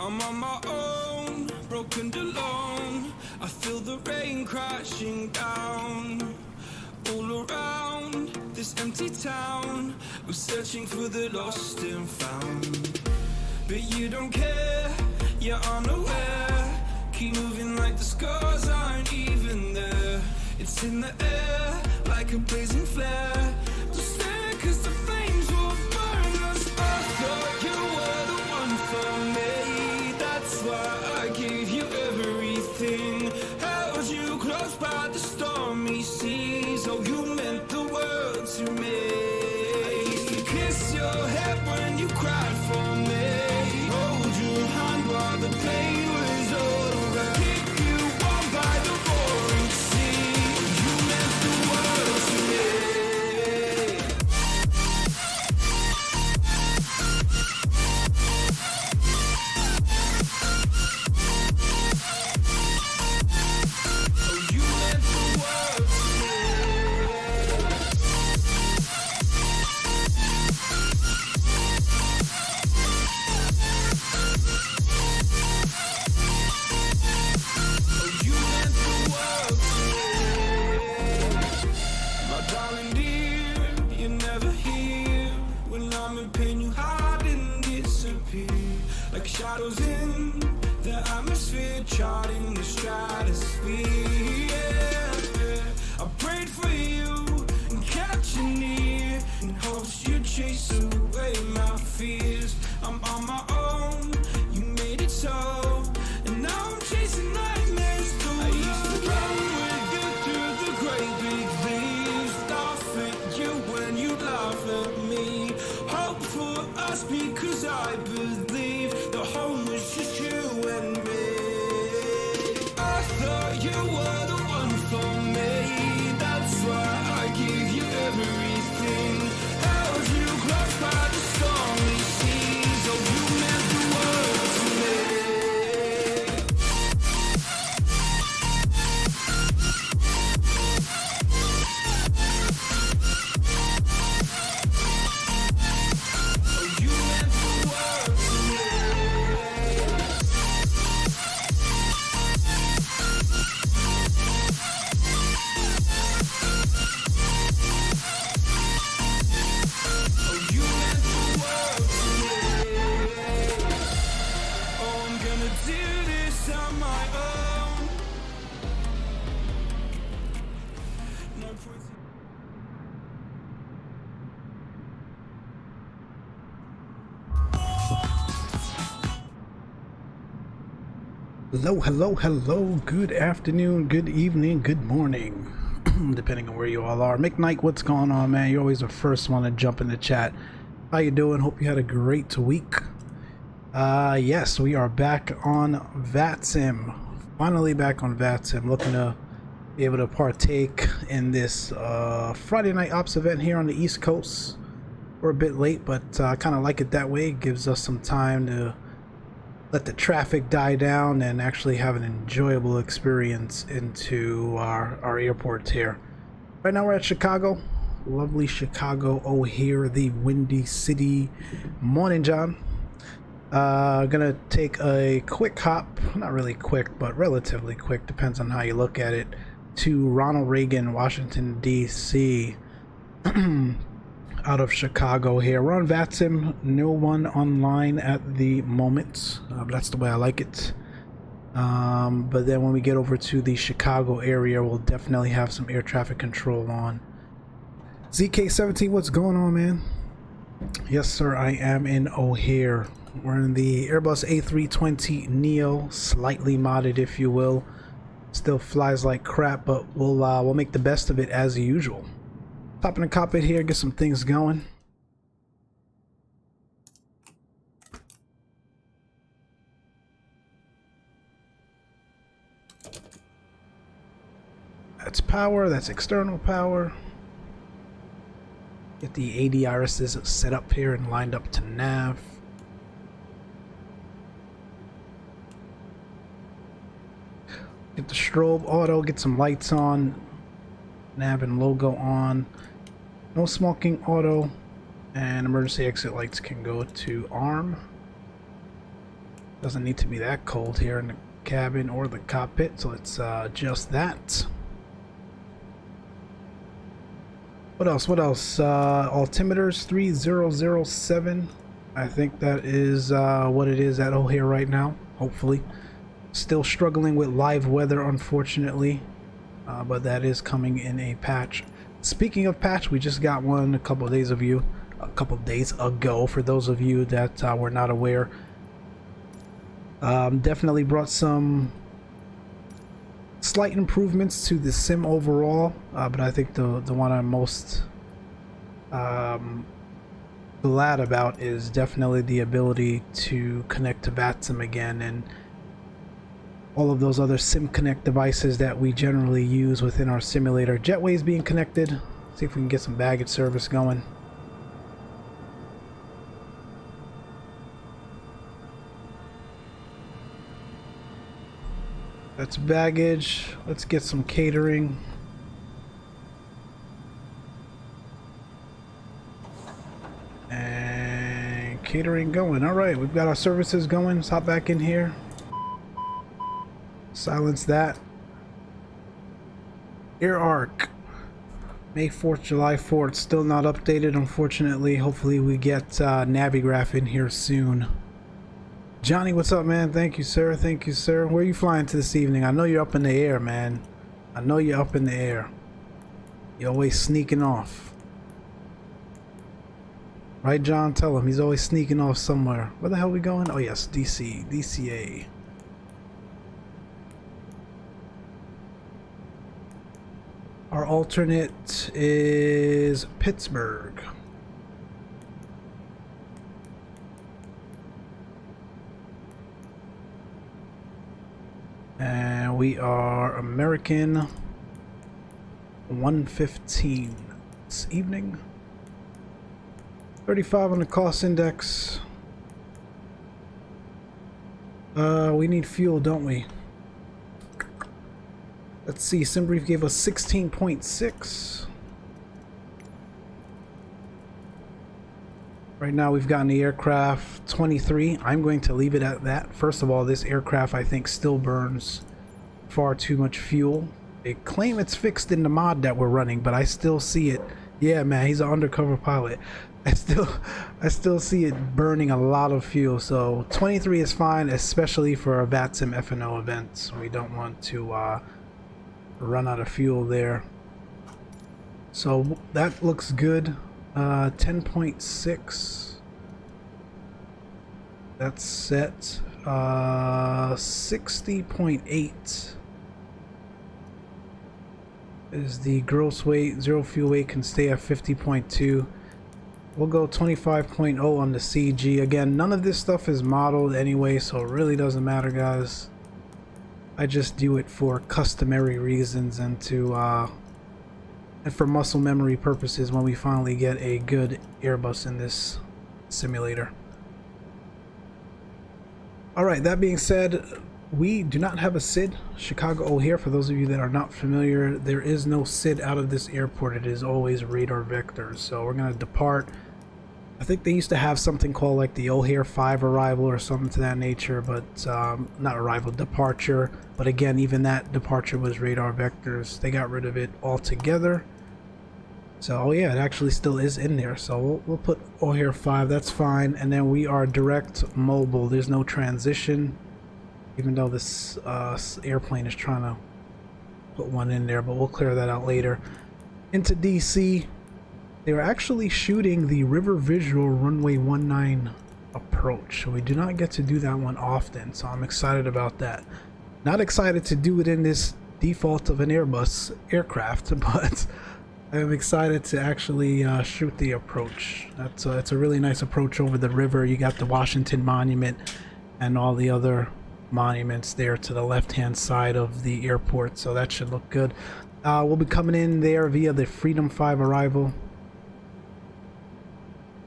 I'm on my own, broken alone. I feel the rain crashing down all around this empty town. I'm searching for the lost and found, but you don't care, you're unaware. Keep moving like the scars aren't even there. It's in the air like a blazing flare. Don't stare 'cause the flames will burn us. I thought you were the one for me. That's why I gave you everything. Held you close by the stormy seas. Oh, you meant the world to me. I used to kiss your head when you cried for me. Hold your hand while the pain was all around. Keep you warm by the roaring sea. You meant the world to me. Shadows in the atmosphere, charting the stratosphere. Yeah. I prayed for you and kept you near in hopes you'd chase away my fears. I'm on my own, you made it so, and now I'm chasing nightmares through. I used to run with you through the great big leaves, laugh at you when you laugh at me. Hope for us because I believe the home was just you and me. I thought you were the one for me. That's why I gave you everything. Held you close by the stormy seas. Oh, you meant the world to me. Hello, good afternoon, good evening, good morning, depending on where you all are. McKnight, what's going on, man? You're always the first one to jump in the chat. How you doing? Hope you had a great week. Yes, we are back on VATSIM. Finally back on VATSIM, looking to be able to partake in this Friday night ops event here on the East Coast. We're a bit late, but I kind of like it that way. It gives us some time to let the traffic die down and actually have an enjoyable experience into our airport here. Right now we're at Chicago, lovely Chicago O'Hare, the Windy City. Morning, John. Gonna take a quick hop, not really quick, but relatively quick, depends on how you look at it, to Ronald Reagan, Washington, D.C. out of Chicago here. We're on VATSIM, no one online at the moment. That's the way I like it. But then when we get over to the Chicago area, we'll definitely have some air traffic control on. ZK17, what's going on, man? Yes, sir, I am in O'Hare. We're in the Airbus A320 Neo, slightly modded, if you will. Still flies like crap, but we'll make the best of it as usual. Pop in the cockpit here, get some things going. That's power, that's external power. Get the ADRSs set up here and lined up to nav. Get the strobe auto, get some lights on. Nav and logo on. No smoking auto. And emergency exit lights can go to arm. Doesn't need to be that cold here in the cabin or the cockpit, so let's adjust that. What else? What else? Altimeters 3007. I think that is what it is at O'Hare right now, hopefully. Still struggling with live weather, unfortunately, but that is coming in a patch. Speaking of patch, we just got one a couple of days ago. For those of you that were not aware, definitely brought some slight improvements to the sim overall, but I think the one I'm most glad about is definitely the ability to connect to VATSIM again, and all of those other sim connect devices that we generally use within our simulator. Jetway's being connected. See if we can get some baggage service going. That's baggage. Let's get some catering. And catering going. All right, we've got our services going. Let's hop back in here. Silence that. Air Arc. May 4th, July 4th. Still not updated, unfortunately. Hopefully we get Navigraph in here soon. Johnny, what's up, man? Thank you, sir. Thank you, sir. Where are you flying to this evening? I know you're up in the air, man. I know you're up in the air. You're always sneaking off. Right, John? Tell him he's always sneaking off somewhere. Where the hell are we going? Oh, yes, DC. DCA. Our alternate is Pittsburgh. And we are American 115 this evening. 35 on the cost index. We need fuel, don't we? Let's see, SimBrief gave us 16.6. Right now we've gotten the aircraft 23. I'm going to leave it at that. First of all, this aircraft I think still burns far too much fuel. They claim it's fixed in the mod that we're running, but I still see it. Yeah, man, he's an undercover pilot. I still see it burning a lot of fuel. So 23 is fine, especially for a VATSIM F&O event. We don't want to run out of fuel there. So that looks good. 10.6. That's set. 60.8 is the gross weight. Zero fuel weight can stay at 50.2. We'll go 25.0 on the CG. Again, none of this stuff is modeled anyway, so it really doesn't matter, guys. I just do it for customary reasons and to and for muscle memory purposes when we finally get a good Airbus in this simulator. Alright, that being said, we do not have a SID. Chicago O'Hare, for those of you that are not familiar, there is no SID out of this airport. It is always radar vectors. So we're going to depart. I think they used to have something called like the O'Hare 5 arrival or something to that nature, but not arrival, departure. But again, even that departure was radar vectors. They got rid of it altogether. So oh yeah, it actually still is in there. So we'll put O'Hare 5, that's fine. And then we are direct mobile. There's no transition, even though this airplane is trying to put one in there, but we'll clear that out later. Into DC. They were actually shooting the River Visual runway 19 approach, so we do not get to do that one often, so I'm excited about that. Not excited to do it in this default of an Airbus aircraft, but I'm excited to actually shoot the approach. It's a really nice approach over the river. You got the Washington Monument and all the other monuments there to the left hand side of the airport, so that should look good. We'll be coming in there via the Freedom 5 arrival.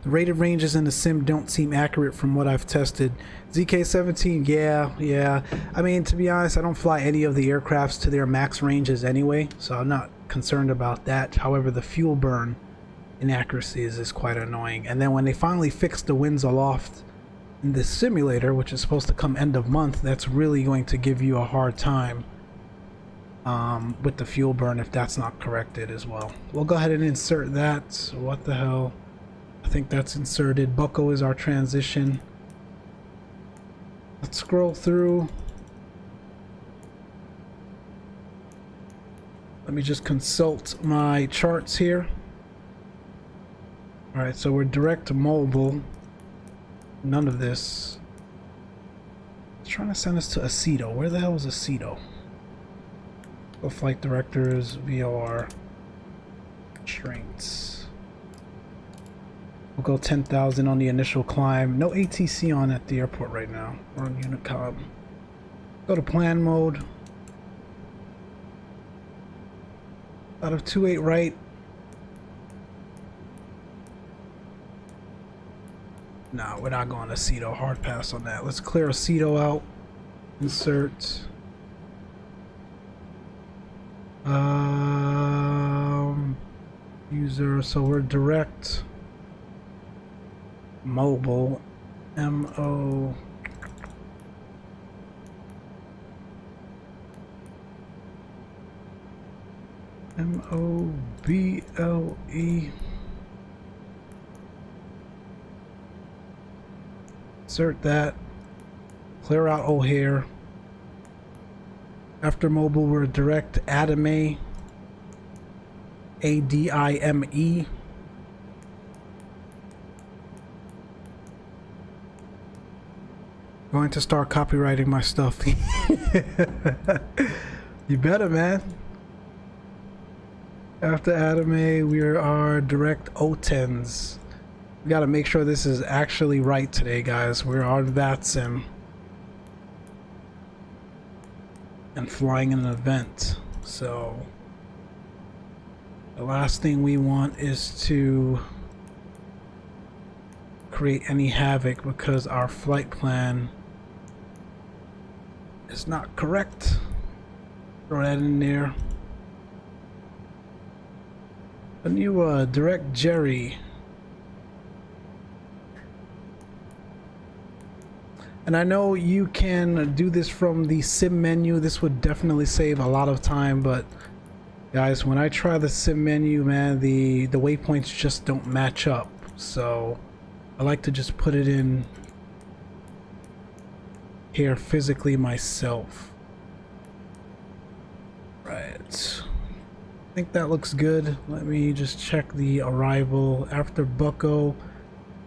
The rated ranges in the sim don't seem accurate from what I've tested. ZK-17, yeah. I mean, to be honest, I don't fly any of the aircrafts to their max ranges anyway, so I'm not concerned about that. However, the fuel burn inaccuracies is quite annoying. And then when they finally fixed the winds aloft in this simulator, which is supposed to come end of month, that's really going to give you a hard time with the fuel burn if that's not corrected as well. We'll go ahead and insert that. What the hell? I think that's inserted. Bucko is our transition. Let's scroll through. Let me just consult my charts here. Alright, so we're direct to mobile. None of this. It's trying to send us to Aceto. Where the hell is Aceto? Go flight directors, VOR, strengths. We'll go 10,000 on the initial climb. No ATC on at the airport right now. We're on Unicom. Go to plan mode. Out of 28 right. No, we're not going to Aceto. Hard pass on that. Let's clear Aceto out. Insert. User. So we're direct. Mobile. MO. MOBLE. Insert that. Clear out O'Hare. After mobile, we're direct Adame. ADIME. Going to start copywriting my stuff. You better, man. After Adame, we are direct O10s. We gotta make sure this is actually right today, guys. We're on VATSIM and flying an event. So the last thing we want is to create any havoc because our flight plan is not correct. Throw that in there. A new direct Jerry. And I know you can do this from the sim menu. This would definitely save a lot of time, but guys, when I try the sim menu, man, the waypoints just don't match up. So I like to just put it in here physically myself. Right. I think that looks good. Let me just check the arrival. After Bucko,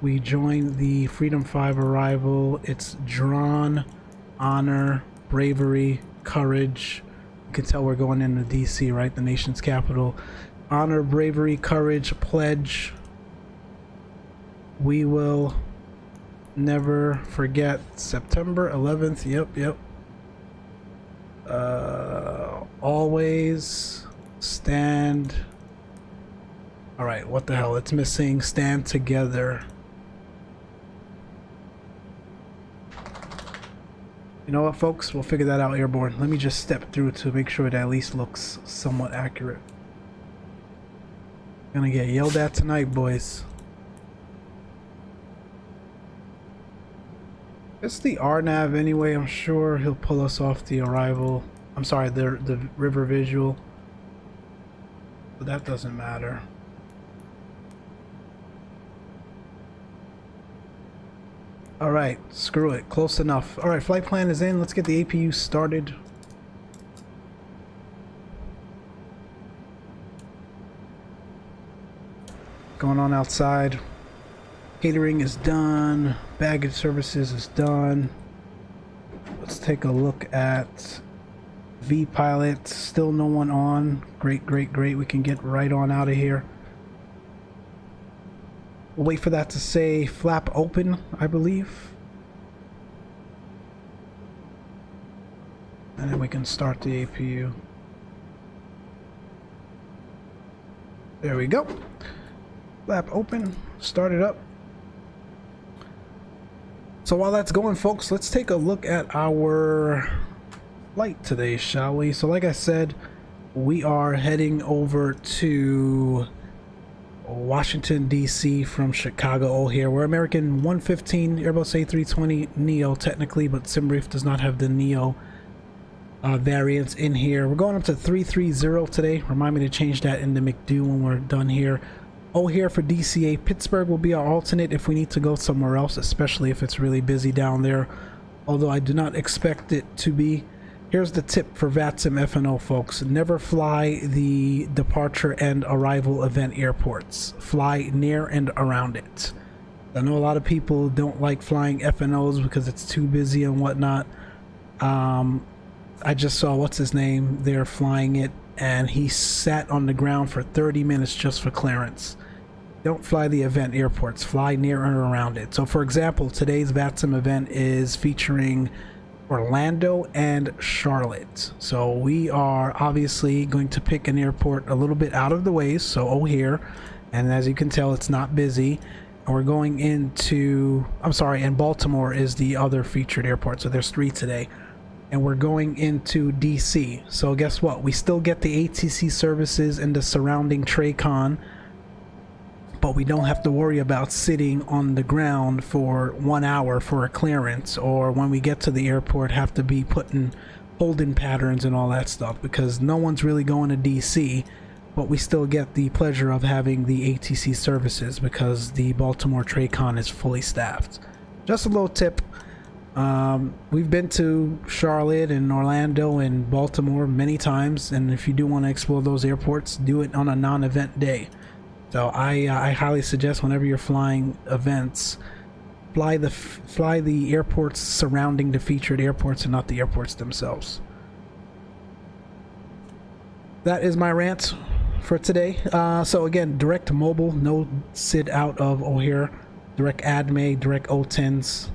we joined the Freedom 5 arrival. It's drawn, honor, bravery, courage. You can tell we're going into DC, right? The nation's capital. Honor, bravery, courage, pledge. We will never forget September 11th. Yep. Always stand. All right, what the hell? It's missing. Stand together. You know what, folks? We'll figure that out airborne. Let me just step through to make sure it at least looks somewhat accurate. Gonna get yelled at tonight, boys. It's the RNAV anyway. I'm sure he'll pull us off the arrival. I'm sorry, the river visual. But that doesn't matter. Alright, screw it. Close enough. Alright, flight plan is in. Let's get the APU started. Going on outside. Catering is done. Baggage services is done. Let's take a look at V-Pilot. Still no one on. Great. We can get right on out of here. We'll wait for that to say flap open, I believe. And then we can start the APU. There we go. Flap open. Start it up. So while that's going, folks, let's take a look at our flight today, shall we? So like I said, we are heading over to Washington DC from Chicago here. We're American 115 Airbus A320 Neo technically, but SimBrief does not have the Neo variants in here. We're going up to 330 today. Remind me to change that into McDo when we're done here. Here for DCA. Pittsburgh will be our alternate if we need to go somewhere else, especially if it's really busy down there, although I do not expect it to be. Here's the tip for VATSIM FNO folks. Never fly the departure and arrival event airports. Fly near and around it. I know a lot of people don't like flying FNOs because it's too busy and whatnot. I just saw, what's his name, they're flying it, and he sat on the ground for 30 minutes just for clearance. Don't fly the event airports, fly near and around it. So for example, today's VATSIM event is featuring Orlando and Charlotte. So we are obviously going to pick an airport a little bit out of the way, so O'Hare, and as you can tell, it's not busy. And we're going into, and Baltimore is the other featured airport, so there's 3 today. And we're going into DC. So guess what? We still get the ATC services and the surrounding TRACON, but we don't have to worry about sitting on the ground for 1 hour for a clearance, or when we get to the airport have to be putting holding patterns and all that stuff, because no one's really going to DC, but we still get the pleasure of having the ATC services because the Baltimore TRACON is fully staffed. Just a little tip. We've been to Charlotte and Orlando and Baltimore many times, and if you do want to explore those airports, do it on a non-event day. So I highly suggest whenever you're flying events, fly the airports surrounding the featured airports and not the airports themselves. That is my rant for today. So again, direct mobile, no SID out of O'Hare, direct ADME, direct O10s,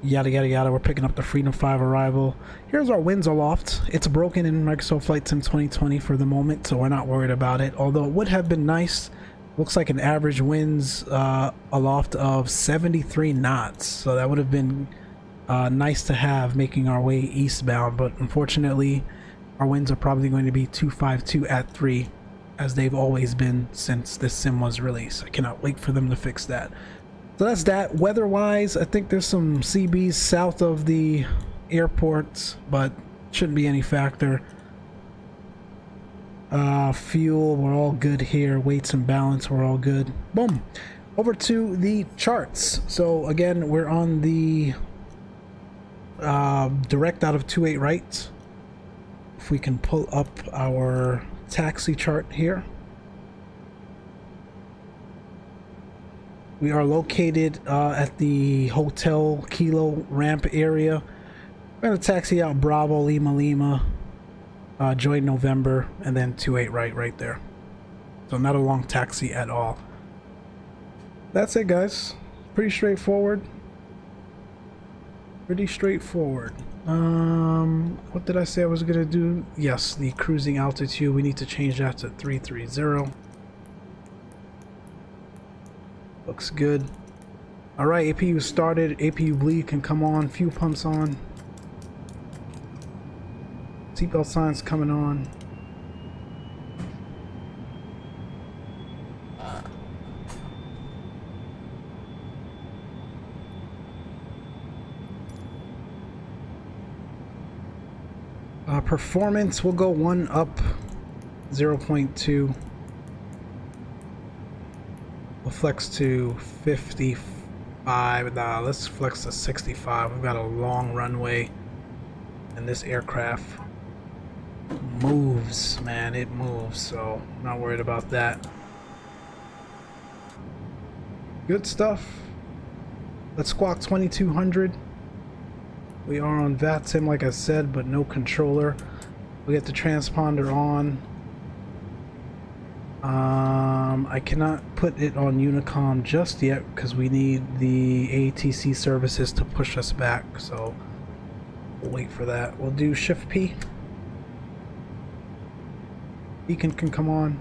yada yada yada. We're picking up the Freedom 5 arrival. Here's our winds aloft. It's broken in Microsoft Flight Sim 2020 for the moment, so we're not worried about it, although it would have been nice. Looks like an average winds aloft of 73 knots, so that would have been nice to have making our way eastbound, but unfortunately our winds are probably going to be 252 at 3, as they've always been since this sim was released. I cannot wait for them to fix that. So that's that. Weather wise, I think there's some CBs south of the airports, but shouldn't be any factor. Fuel, we're all good here. Weights and balance, we're all good. Boom. Over to the charts. So again, we're on the direct out of 28 right. If we can pull up our taxi chart here. We are located at the Hotel Kilo ramp area. We're going to taxi out Bravo, Lima, Lima. Join November, and then 28 right there. So not a long taxi at all. That's it, guys. Pretty straightforward. Pretty straightforward. What did I say I was gonna do? Yes, the cruising altitude. We need to change that to 330. Looks good. All right, APU started. APU bleed can come on. Fuel pumps on. Seatbelt signs coming on. Performance will go 1 up, 0.2. We'll flex to 55. Nah, let's flex to 65. We've got a long runway, and this aircraft moves, man. It moves, so I'm not worried about that. Good stuff. Let's squawk 2200. We are on VATSIM, like I said, but no controller. We get the transponder on. I cannot put it on Unicom just yet because we need the ATC services to push us back, so we'll wait for that. We'll do Shift P. Beacon can come on.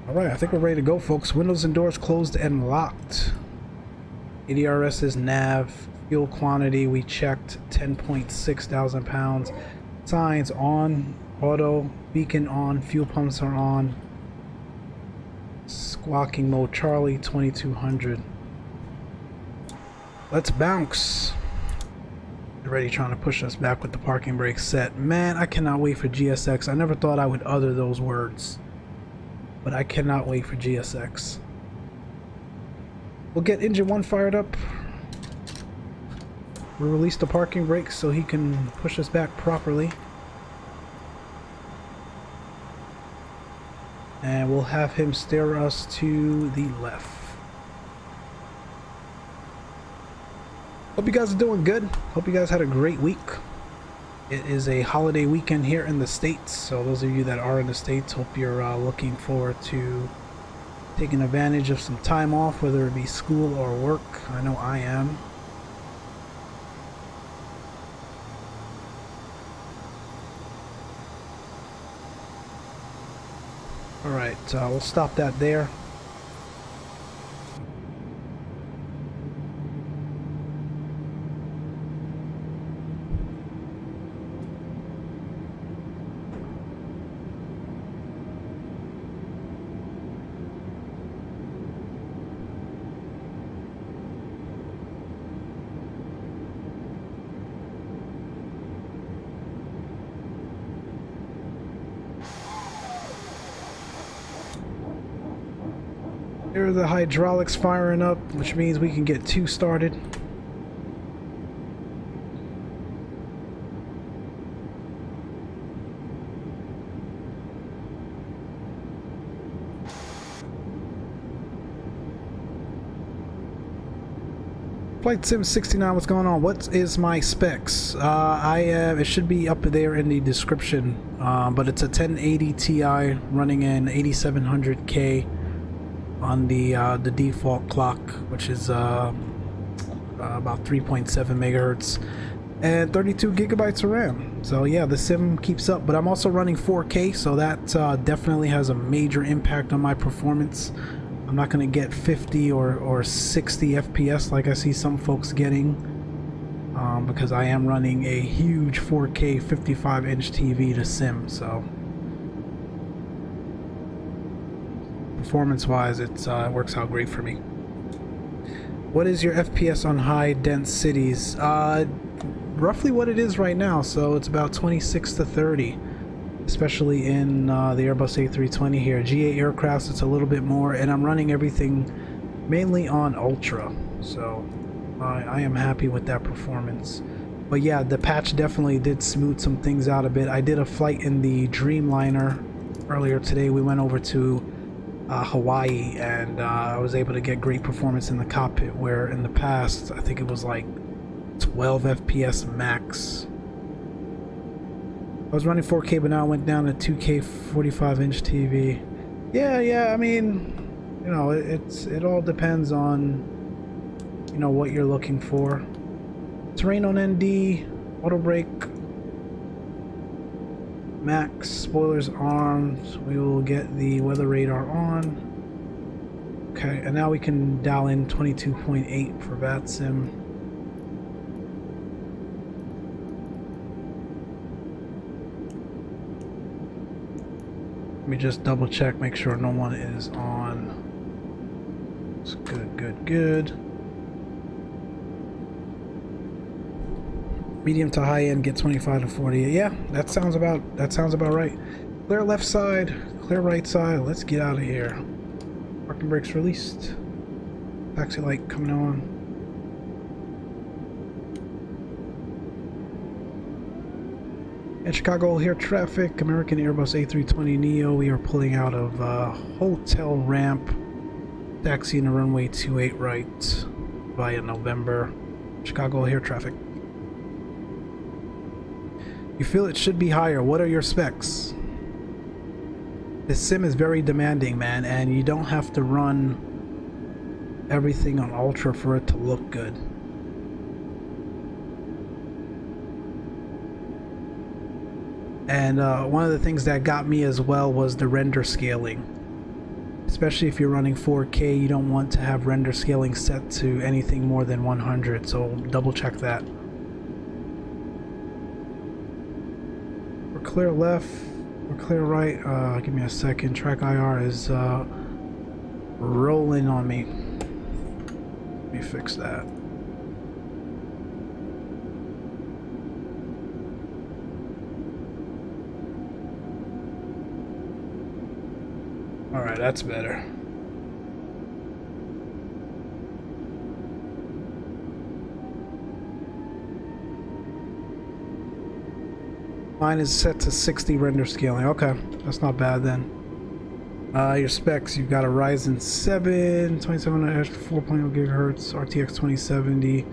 Alright, I think we're ready to go, folks. Windows and doors closed and locked. ADRS is nav. Fuel quantity, we checked 10.6 thousand pounds. Signs on. Auto. Beacon on. Fuel pumps are on. Squawking mode Charlie 2200. Let's bounce. Already trying to push us back with the parking brake set. Man, I cannot wait for GSX. I never thought I would utter those words, but I cannot wait for GSX. We'll get engine 1 fired up. We'll release the parking brakes so he can push us back properly. And we'll have him steer us to the left. Hope you guys are doing good. Hope you guys had a great week. It is a holiday weekend here in the States, so those of you that are in the States, hope you're looking forward to taking advantage of some time off, whether it be school or work. I know I am. Alright, we'll stop that there. Here are the hydraulics firing up, which means we can get 2 started. Flight Sim 69, what's going on? What is my specs? It should be up there in the description, but it's a 1080 Ti running in 8700K. On the default clock, which is about 3.7 megahertz and 32 gigabytes of RAM. So yeah, the sim keeps up, but I'm also running 4K, so that definitely has a major impact on my performance. I'm not going to get 50 or 60 FPS like I see some folks getting, because I am running a huge 4K 55-inch TV to sim. So performance wise, it works out great for me. What is your FPS on high dense cities? Roughly what it is right now, so it's about 26 to 30, especially in the Airbus A320 here. GA aircrafts, it's a little bit more, and I'm running everything mainly on ultra, so I am happy with that performance. But yeah, the patch definitely did smooth some things out a bit. I did a flight in the Dreamliner earlier today. We went over to Hawaii, and I was able to get great performance in the cockpit, where in the past I think it was like 12 FPS max. I was running 4K, but now I went down to 2K 45-inch TV. Yeah, I mean, you know, it all depends on, you know, what you're looking for. Terrain on ND, auto brake max, spoilers armed. We will get the weather radar on. Okay, and now we can dial in 22.8 for VATSIM. Let me just double check, make sure no one is on. It's good. Medium to high end, get 25 to 40. Yeah, that sounds about right. Clear left side, clear right side. Let's get out of here. Parking brakes released. Taxi light coming on. And Chicago here, traffic. American Airbus A320 Neo. We are pulling out of hotel ramp. Taxiing the runway 28 right via November. Chicago here, traffic. You feel it should be higher. What are your specs? This sim is very demanding, man, and you don't have to run everything on ultra for it to look good. And one of the things that got me as well was the render scaling. Especially if you're running 4K, you don't want to have render scaling set to anything more than 100, so double check that. Clear left or clear right. Give me a second. Track IR is rolling on me. Let me fix that. Alright, that's better. Mine is set to 60 render scaling. Okay, that's not bad then. Your specs, you've got a Ryzen 7, 2700H, 4.0 gigahertz, RTX 2070,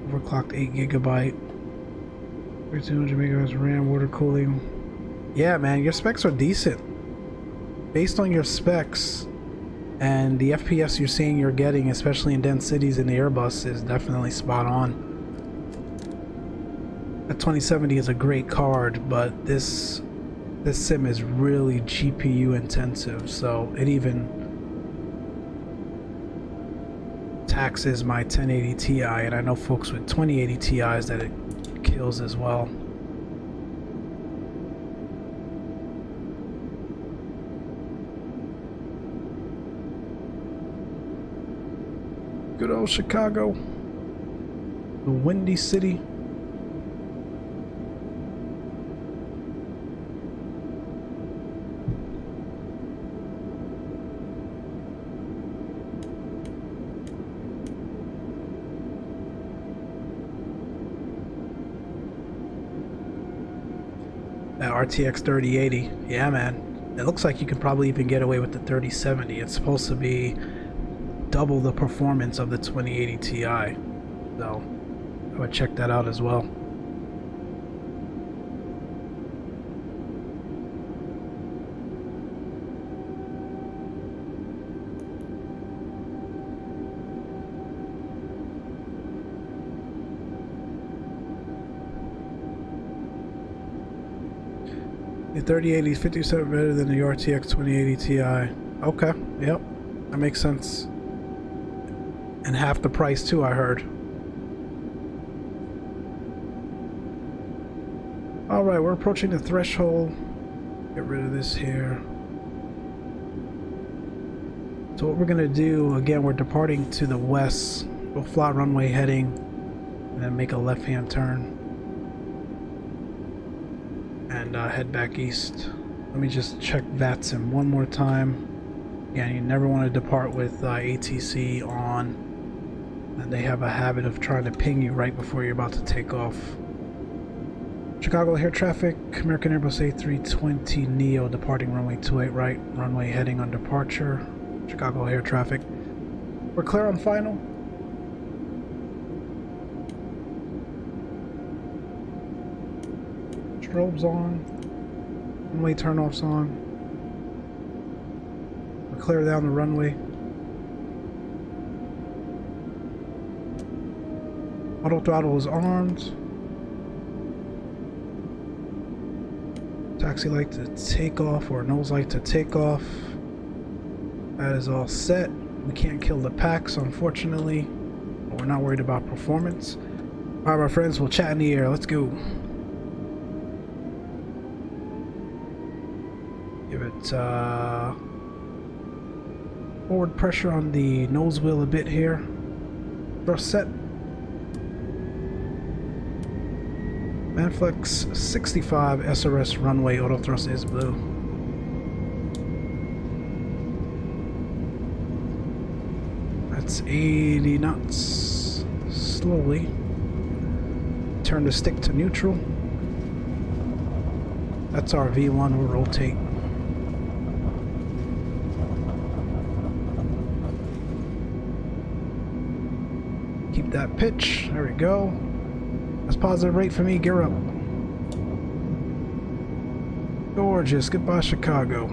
overclocked 8 gigabyte, 3200 megahertz RAM, water cooling. Yeah, man, your specs are decent. Based on your specs and the FPS you're seeing you're getting, especially in dense cities in the Airbus, is definitely spot on. A 2070 is a great card, but this sim is really GPU intensive, so it even taxes my 1080 Ti, and I know folks with 2080 Ti's that it kills as well. Good old Chicago, the Windy City. That RTX 3080, yeah man, it looks like you can probably even get away with the 3070. It's supposed to be double the performance of the 2080 Ti, so I would check that out as well. The 3080 is 50% better than the RTX 2080 Ti. Okay, yep, that makes sense. And half the price too, I heard. Alright, we're approaching the threshold. Get rid of this here. So what we're gonna do, again, we're departing to the west. We'll fly runway heading and then make a left-hand turn. And head back east. Let me just check VATSIM one more time. Yeah, you never want to depart with ATC on. And they have a habit of trying to ping you right before you're about to take off. Chicago air traffic, American Airbus A320 Neo departing runway 28 right, runway heading on departure. Chicago air traffic. We're clear on final. Strobes on. Runway turnoffs on. We're clear down the runway. Auto throttle is armed. Taxi light to take off, or nose light to take off. That is all set. We can't kill the packs, unfortunately, but we're not worried about performance. Alright, my friends, we'll chat in the air. Let's go. Give it forward pressure on the nose wheel a bit here. Thrust set. Manflex 65 SRS runway auto thrust is blue. That's 80 knots. Slowly. Turn the stick to neutral. That's our V1, we'll rotate. Keep that pitch, there we go. That's positive rate for me, gear up. Gorgeous, goodbye Chicago.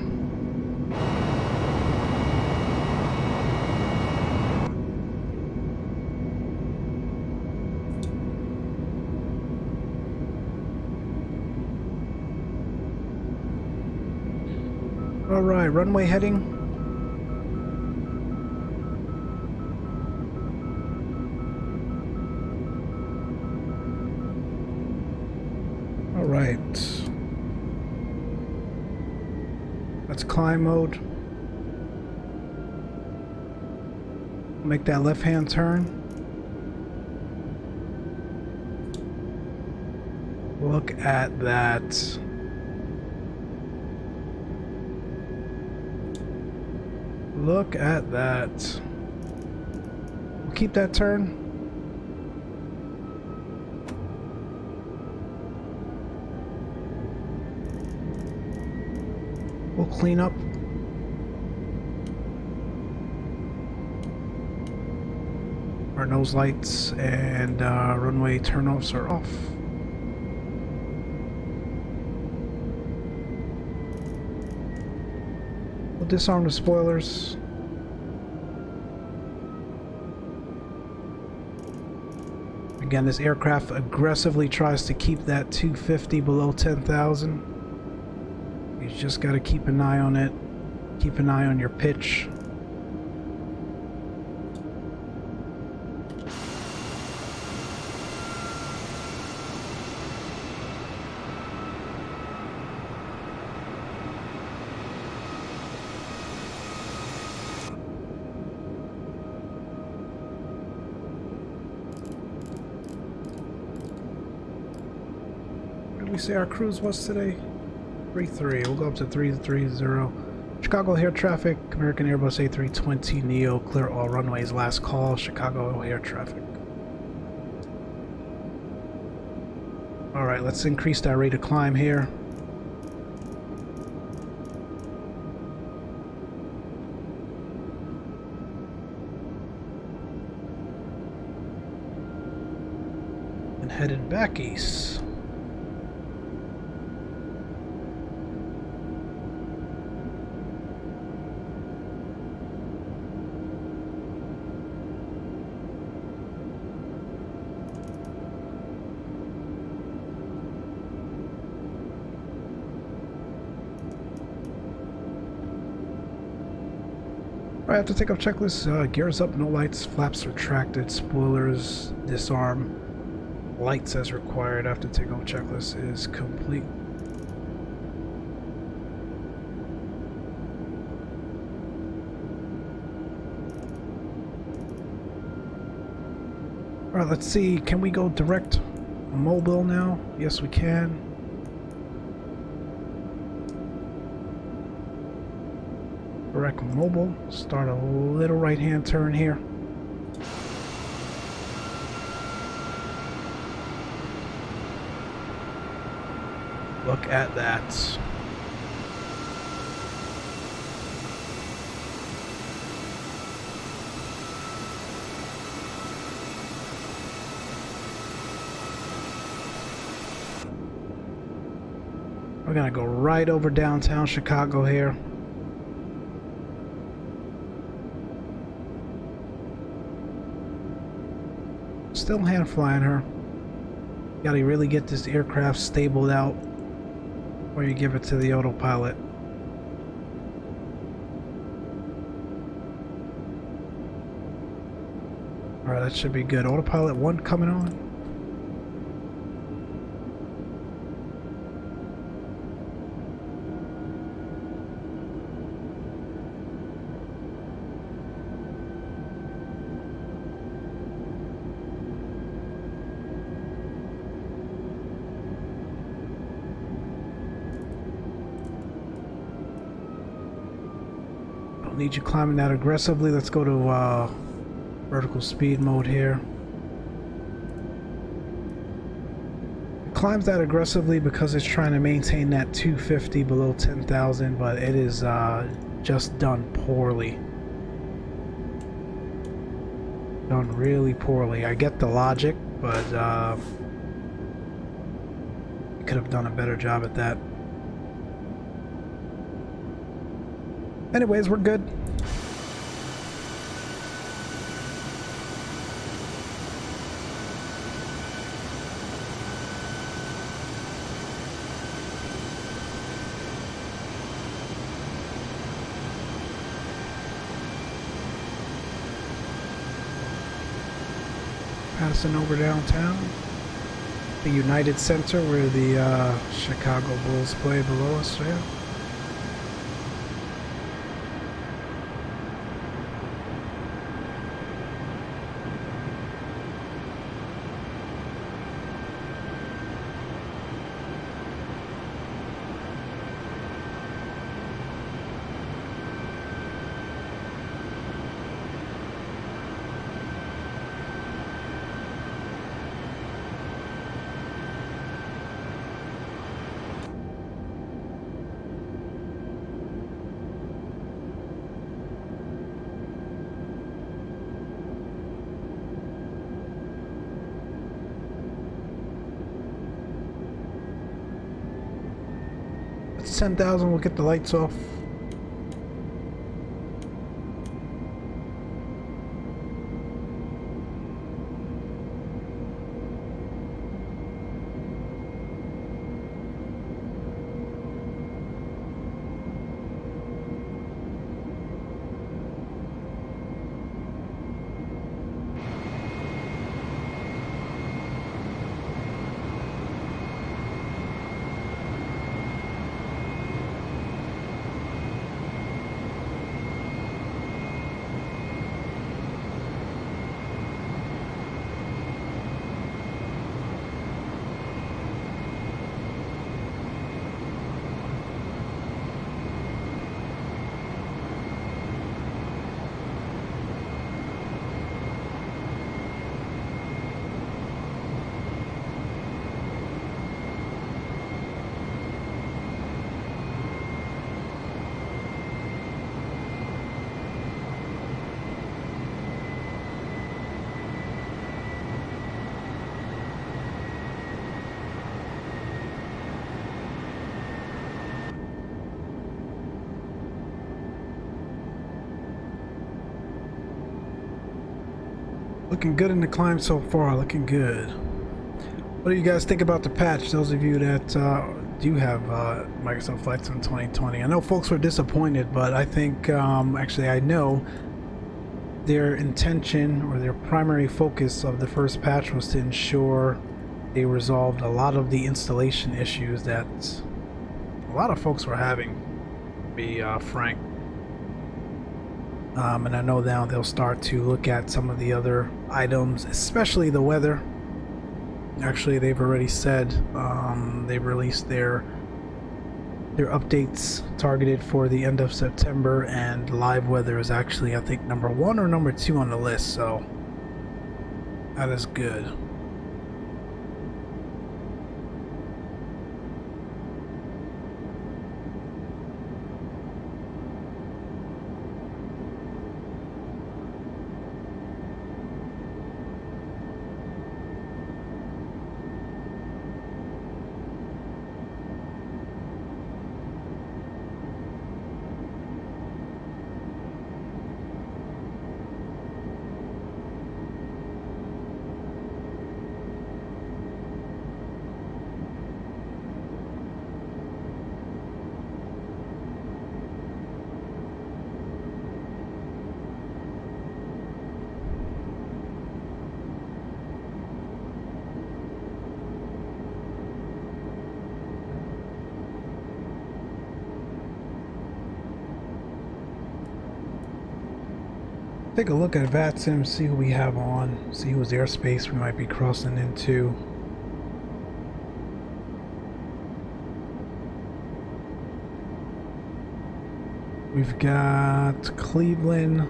Alright, runway heading. Alright. That's climb mode. make that left-hand turn. Look at that. Look at that. We'll keep that turn. We'll clean up. Our nose lights and runway turnoffs are off. We'll disarm the spoilers. Again, this aircraft aggressively tries to keep that 250 below 10,000. You just got to keep an eye on it. Keep an eye on your pitch. What did we say our cruise was today? 3-3. We'll go up to 330. Chicago air traffic. American Airbus A320 Neo. Clear all runways. Last call. Chicago air traffic. Alright, let's increase that rate of climb here. And headed back east. I have to take up checklist. Gears up, no lights, flaps retracted, spoilers, disarm, lights as required after takeoff checklist is complete. Alright, let's see. Can we go direct mobile now? Yes, we can. Direct mobile. Start a little right-hand turn here. Look at that. We're gonna go right over downtown Chicago here. Still hand flying her. You gotta really get this aircraft stabled out before you give it to the autopilot. Alright, that should be good. Autopilot 1 coming on. Need you climbing that aggressively. Let's go to vertical speed mode here. It climbs that aggressively because it's trying to maintain that 250 below 10,000, but it is just done poorly. Done really poorly. I get the logic, but you could have done a better job at that. Anyways, we're good. Passing over downtown. The United Center where the Chicago Bulls play below us, yeah. 10,000, we'll get the lights off. Looking good in the climb so far, looking good. What do you guys think about the patch? Those of you that do have Microsoft Flight Sim 2020. I know folks were disappointed, but I think, actually I know their intention or their primary focus of the first patch was to ensure they resolved a lot of the installation issues that a lot of folks were having, to be frank. And I know now they'll start to look at some of the other items, especially the weather. Actually, they've already said they've released their updates targeted for the end of September, and live weather is actually, I think, number 1 or number 2 on the list, so that is good. Take a look at VATSIM, see who we have on, see whose airspace we might be crossing into. We've got Cleveland.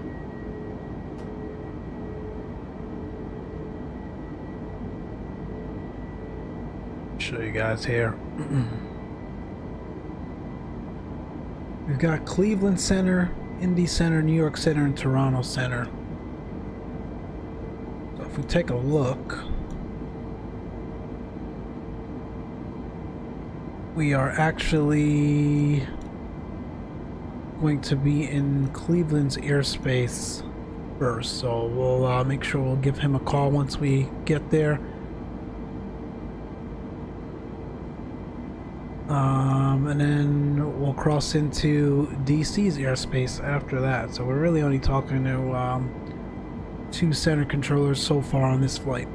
Show you guys here. We've got Cleveland Center, Indy Center, New York Center, and Toronto Center. So if we take a look, we are actually going to be in Cleveland's airspace first. So we'll make sure we'll give him a call once we get there. And then we'll cross into DC's airspace after that. So we're really only talking to 2 center controllers so far on this flight.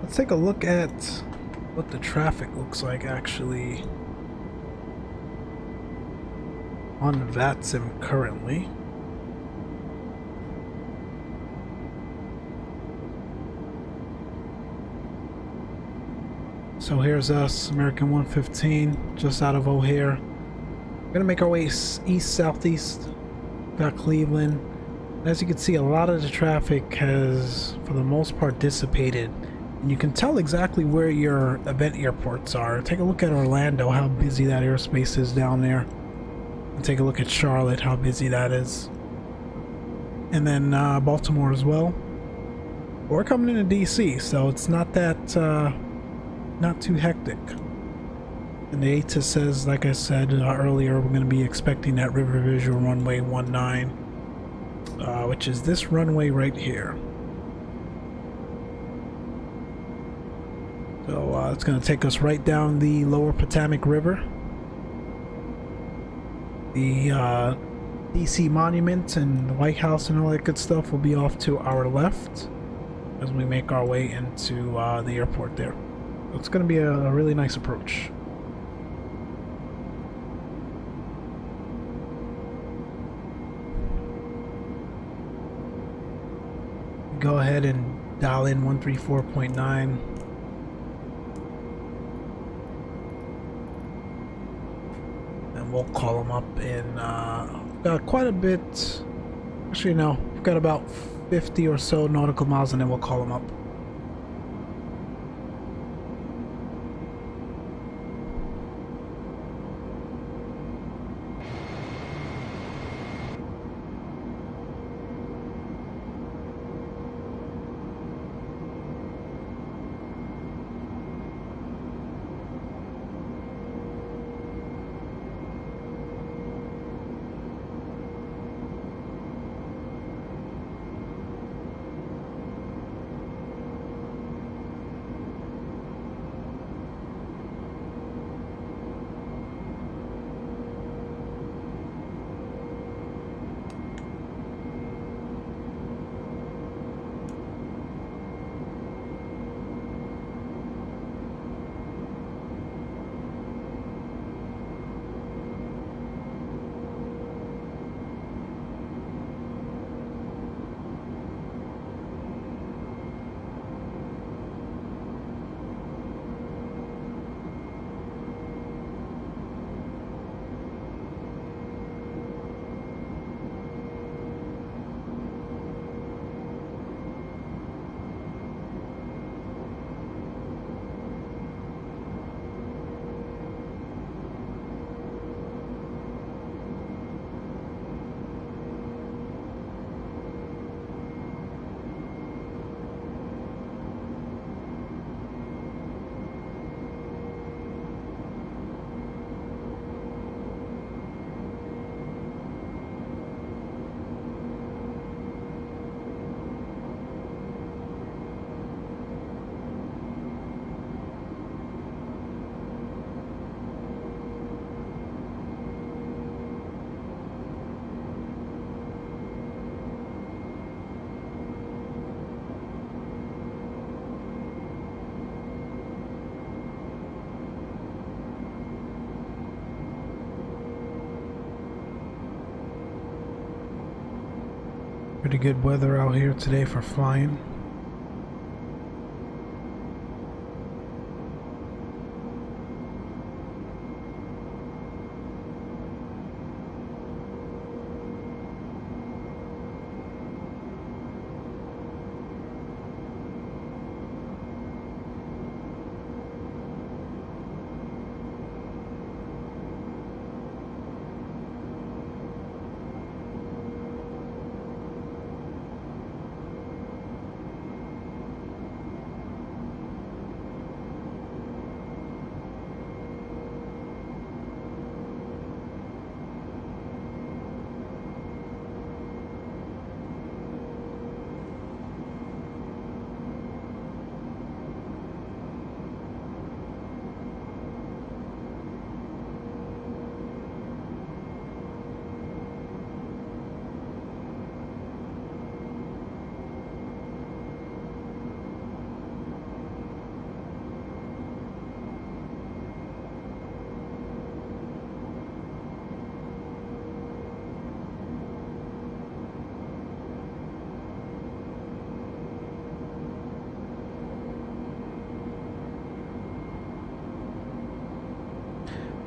Let's take a look at what the traffic looks like actually on VATSIM currently. So here's us, American 115, just out of O'Hare. We're gonna make our way east southeast. Got Cleveland. As you can see, a lot of the traffic has, for the most part, dissipated. And you can tell exactly where your event airports are. Take a look at Orlando, how busy that airspace is down there. And take a look at Charlotte, how busy that is. And then Baltimore as well. We're coming into DC, so it's not that not too hectic. And the ATIS says, like I said earlier, we're going to be expecting that river visual runway 19, which is this runway right here. So it's going to take us right down the lower Potomac River. The DC Monument and the White House and all that good stuff will be off to our left as we make our way into the airport there. So it's going to be a really nice approach. Go ahead and dial in 134.9. And we'll call them up in got quite a bit. Actually, no, we've got about 50 or so nautical miles, and then we'll call them up. Pretty good weather out here today for flying.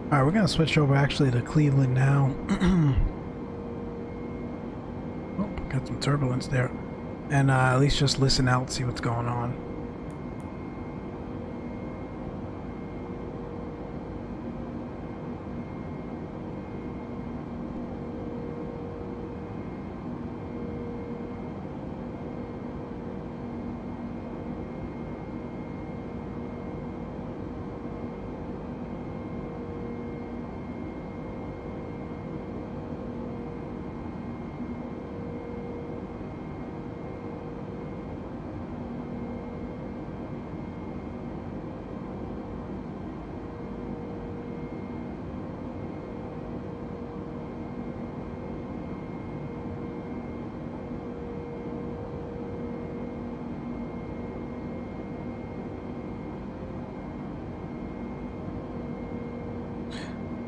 Alright, we're gonna switch over actually to Cleveland now. Oh, got some turbulence there. And at least just listen out, see what's going on.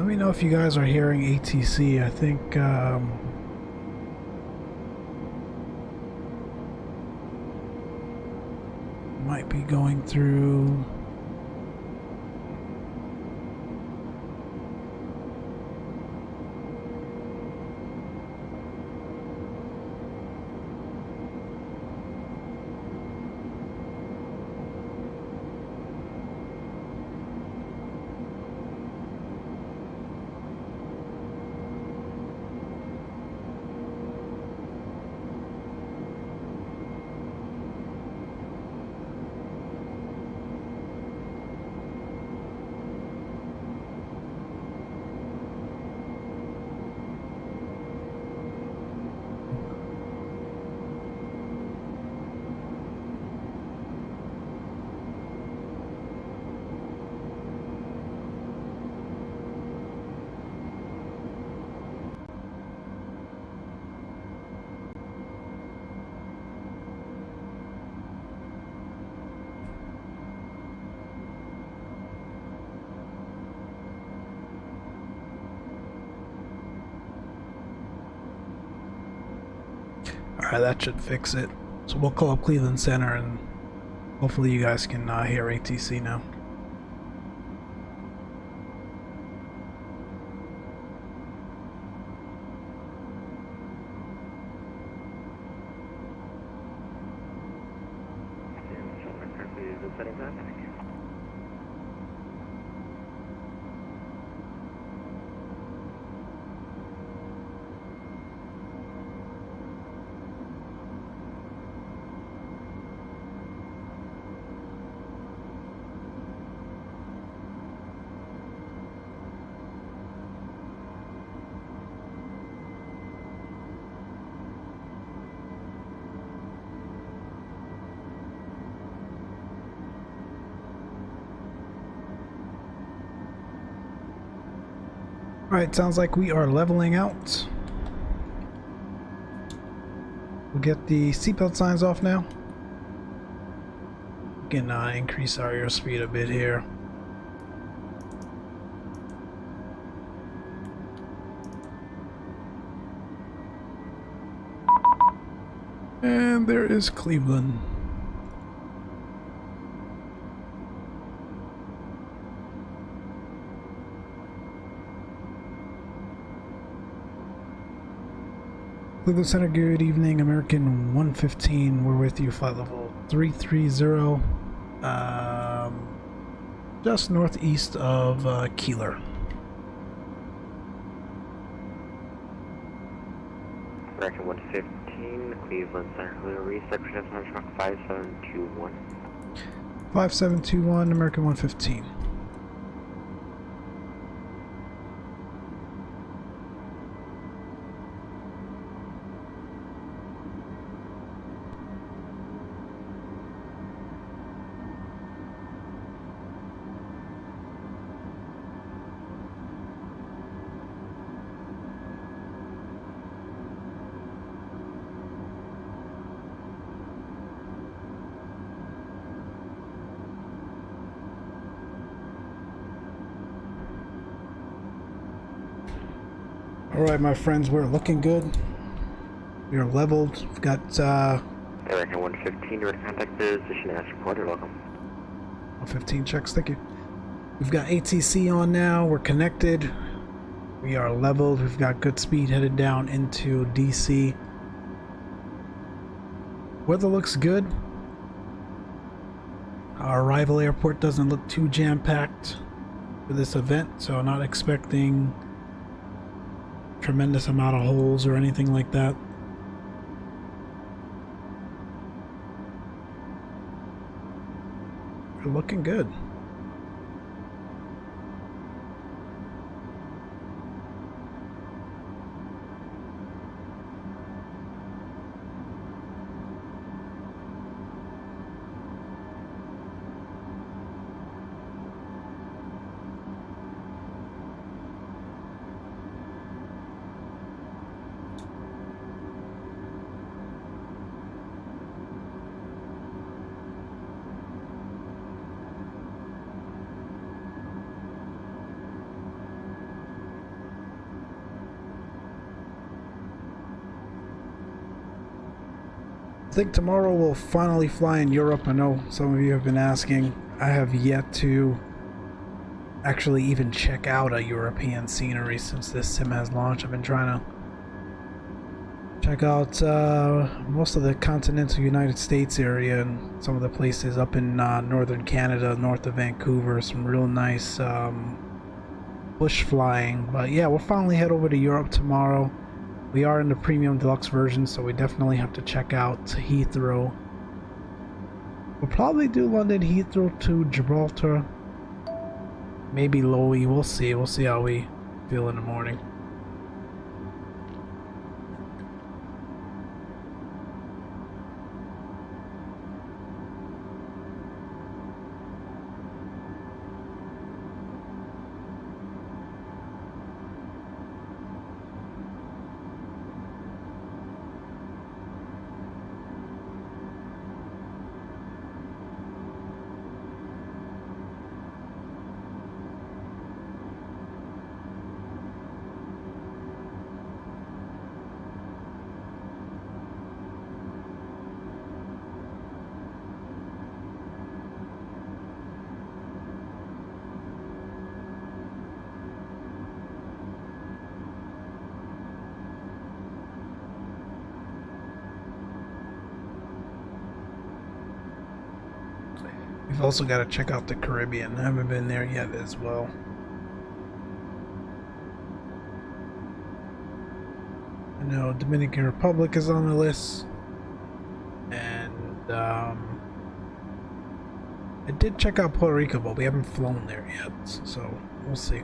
Let me know if you guys are hearing ATC. I think might be going through. Alright, that should fix it. So we'll call up Cleveland Center and hopefully you guys can hear ATC now. Alright, sounds like we are leveling out. We'll get the seatbelt signs off now. We can increase our airspeed a bit here. And there is Cleveland. Cleveland Center, good evening. American 115, we're with you, flight level 330, just northeast of Keeler. American 115, Cleveland Center, clear reception of Truck 5721. 5721, American 115. Alright, my friends, we're looking good. We are leveled. We've got American 115, direct contact position as reported, welcome. 115 checks, thank you. We've got ATC on now, we're connected. We are leveled, we've got good speed headed down into DC. Weather looks good. Our arrival airport doesn't look too jam-packed for this event, so I'm not expecting tremendous amount of holes or anything like that. We're looking good. I think tomorrow we'll finally fly in Europe. I know some of you have been asking. I have yet to actually even check out a European scenery since this sim has launched. I've been trying to check out most of the continental United States area and some of the places up in northern Canada, north of Vancouver. Some real nice bush flying. But yeah, we'll finally head over to Europe tomorrow. We are in the premium deluxe version, so we definitely have to check out Heathrow. We'll probably do London Heathrow to Gibraltar. Maybe Lowy. We'll see. We'll see how we feel in the morning. We've also got to check out the Caribbean. I haven't been there yet as well. I know Dominican Republic is on the list. And I did check out Puerto Rico, but we haven't flown there yet. So we'll see.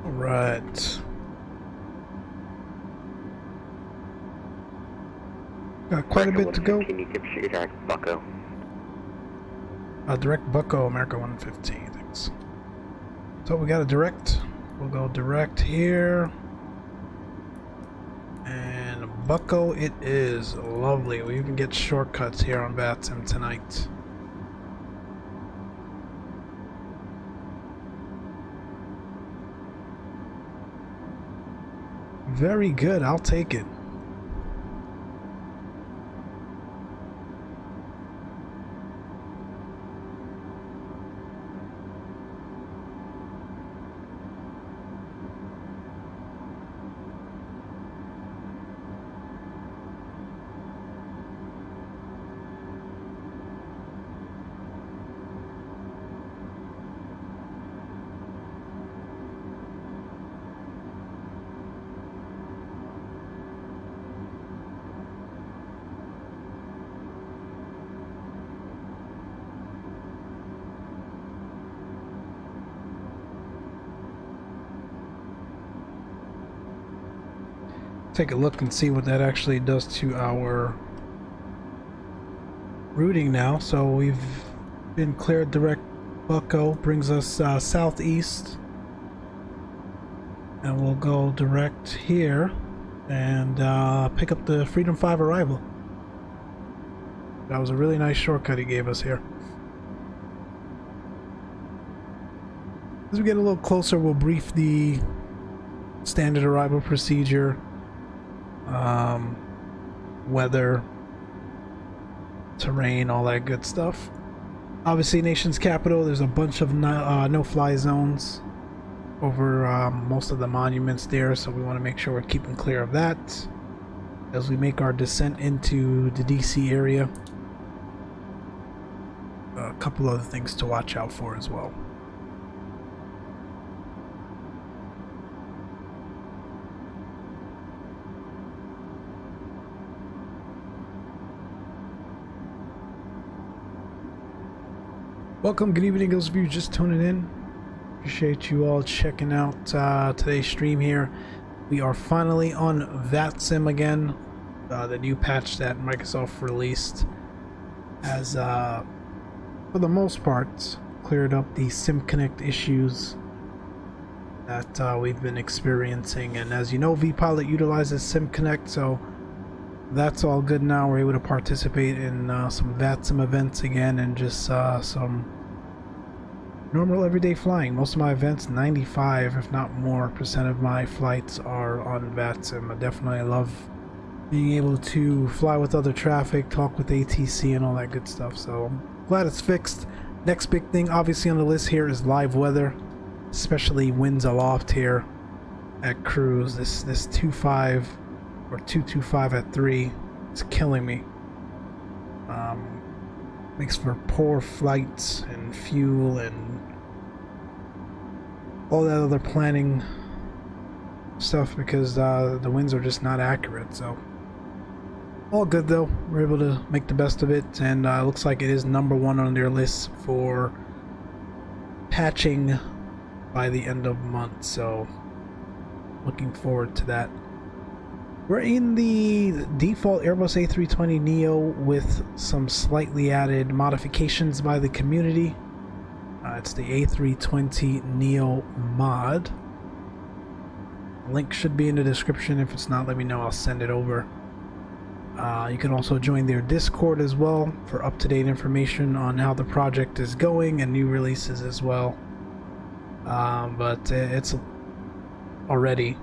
Right. Got quite a bit to go. Direct Bucko, America 115, thanks. So we got a direct. We'll go direct here. And Bucko it is. Lovely. We even get shortcuts here on VATSIM tonight. Very good, I'll take it. Take a look and see what that actually does to our routing now. So we've been cleared. Direct Bucko brings us southeast, and we'll go direct here and pick up the Freedom 5 arrival. That was a really nice shortcut he gave us here. As we get a little closer, we'll brief the standard arrival procedure, weather, terrain, all that good stuff. Obviously, nation's capital, there's a bunch of no-fly zones over most of the monuments there, so we want to make sure we're keeping clear of that as we make our descent into the DC area. A couple other things to watch out for as well. Welcome, good evening, those of you just tuning in. Appreciate you all checking out today's stream here. We are finally on VATSIM again. The new patch that Microsoft released has, for the most part, cleared up the SimConnect issues that we've been experiencing. And as you know, vPilot utilizes SimConnect, so that's all good now. We're able to participate in some VATSIM events again and just some normal everyday flying. Most of my events, 95 if not more percent of my flights are on VATSIM. I definitely love being able to fly with other traffic, talk with ATC and all that good stuff, so I'm glad it's fixed. Next big thing obviously on the list here is live weather, especially winds aloft here at cruise. This 2.5 or 2.25 at 3, it's killing me. Makes for poor flights and fuel and all that other planning stuff because the winds are just not accurate. So all good though, we're able to make the best of it, and looks like it is #1 on their list for patching by the end of month, so looking forward to that. We're in the default Airbus A320neo with some slightly added modifications by the community. It's the A320neo mod. Link should be in the description. If it's not, let me know, I'll send it over. You can also join their Discord as well for up-to-date information on how the project is going and new releases as well. But it's already,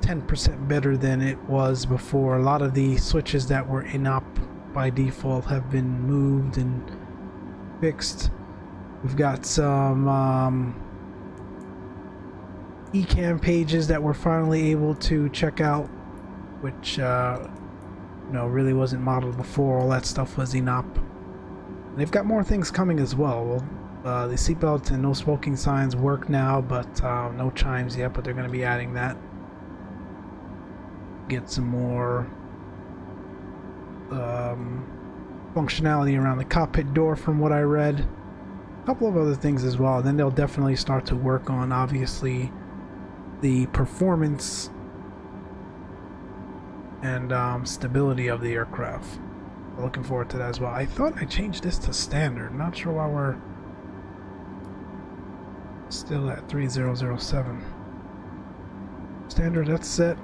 10% better than it was before. A lot of the switches that were in-op by default have been moved and fixed. We've got some eCam pages that we're finally able to check out, which really wasn't modeled before. All that stuff was in-op. They've got more things coming as well. The seatbelt and no smoking signs work now, but no chimes yet, but they're going to be adding that. Get some more functionality around the cockpit door from what I read. A couple of other things as well. And then they'll definitely start to work on, obviously, the performance and stability of the aircraft. Looking forward to that as well. I thought I changed this to standard. Not sure why we're still at 3007. Standard, that's set.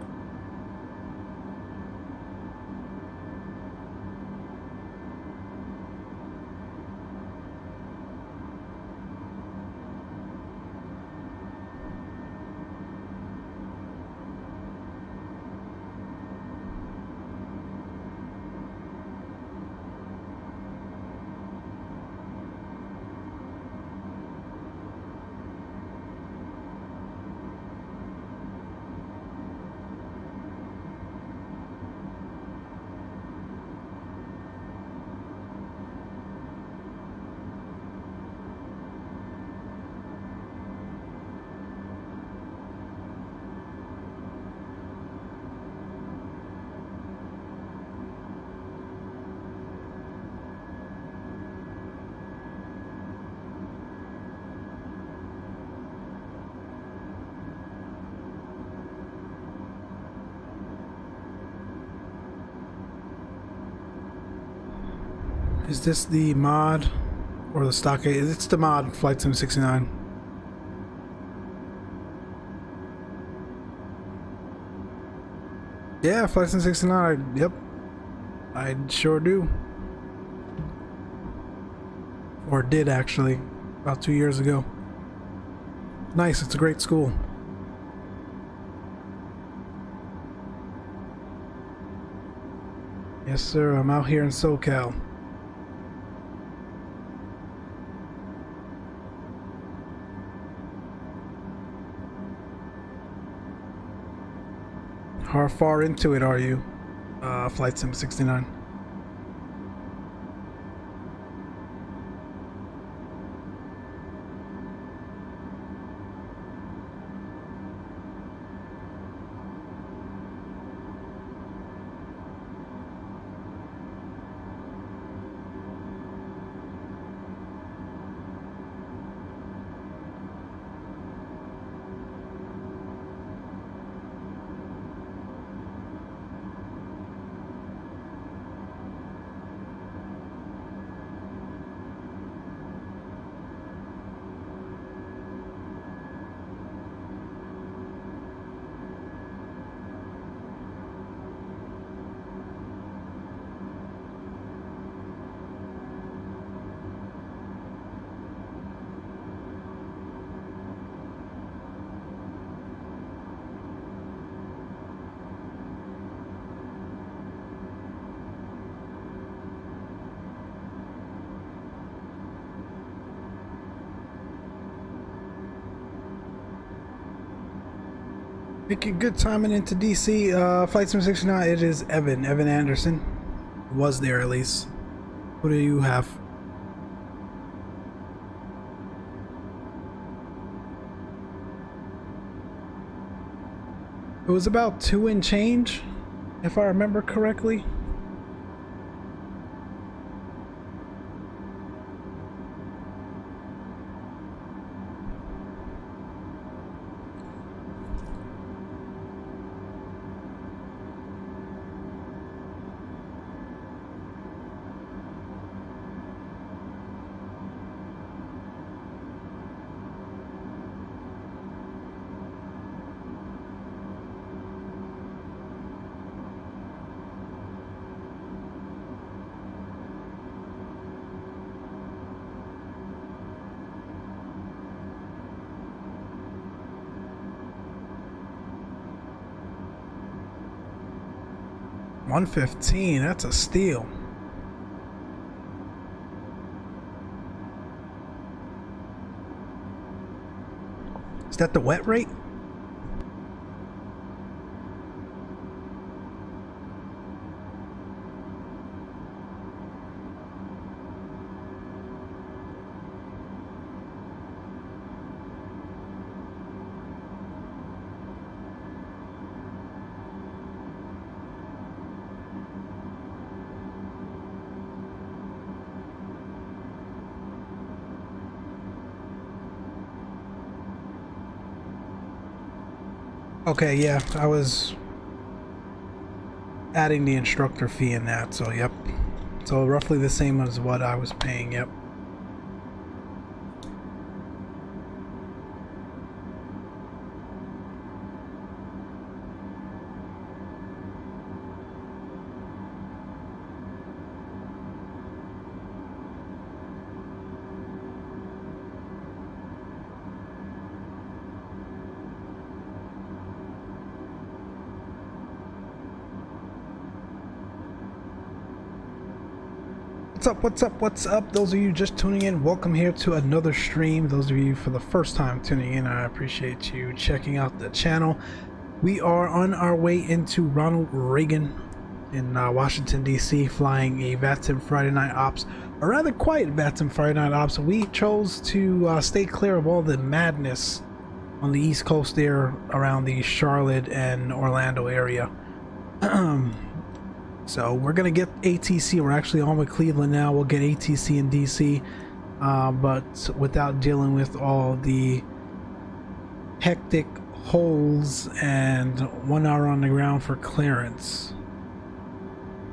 Is this the mod or the stock? It's the mod, Flight Sim 69. Yeah, Flight Sim 69. Yep. I sure do. Or did actually, about 2 years ago. Nice, it's a great school. Yes sir, I'm out here in SoCal. How far into it are you, Flight Sim 69? Making good timing into DC. Flight Sim 69, it is Evan Anderson. Was there at least. Who do you have? It was about 2 and change, if I remember correctly. $115, that's a steal. Is that the wet rate? Okay, yeah, I was adding the instructor fee in that, so yep. So roughly the same as what I was paying, yep. What's up? Those of you just tuning in, welcome here to another stream. Those of you for the first time tuning in, I appreciate you checking out the channel. We are on our way into Ronald Reagan in Washington DC, flying a VATSIM Friday Night Ops, a rather quiet VATSIM Friday Night Ops. We chose to stay clear of all the madness on the East Coast there around the Charlotte and Orlando area. So we're gonna get ATC. We're actually on with Cleveland now. We'll get ATC in DC, but without dealing with all the hectic holes and 1 hour on the ground for clearance.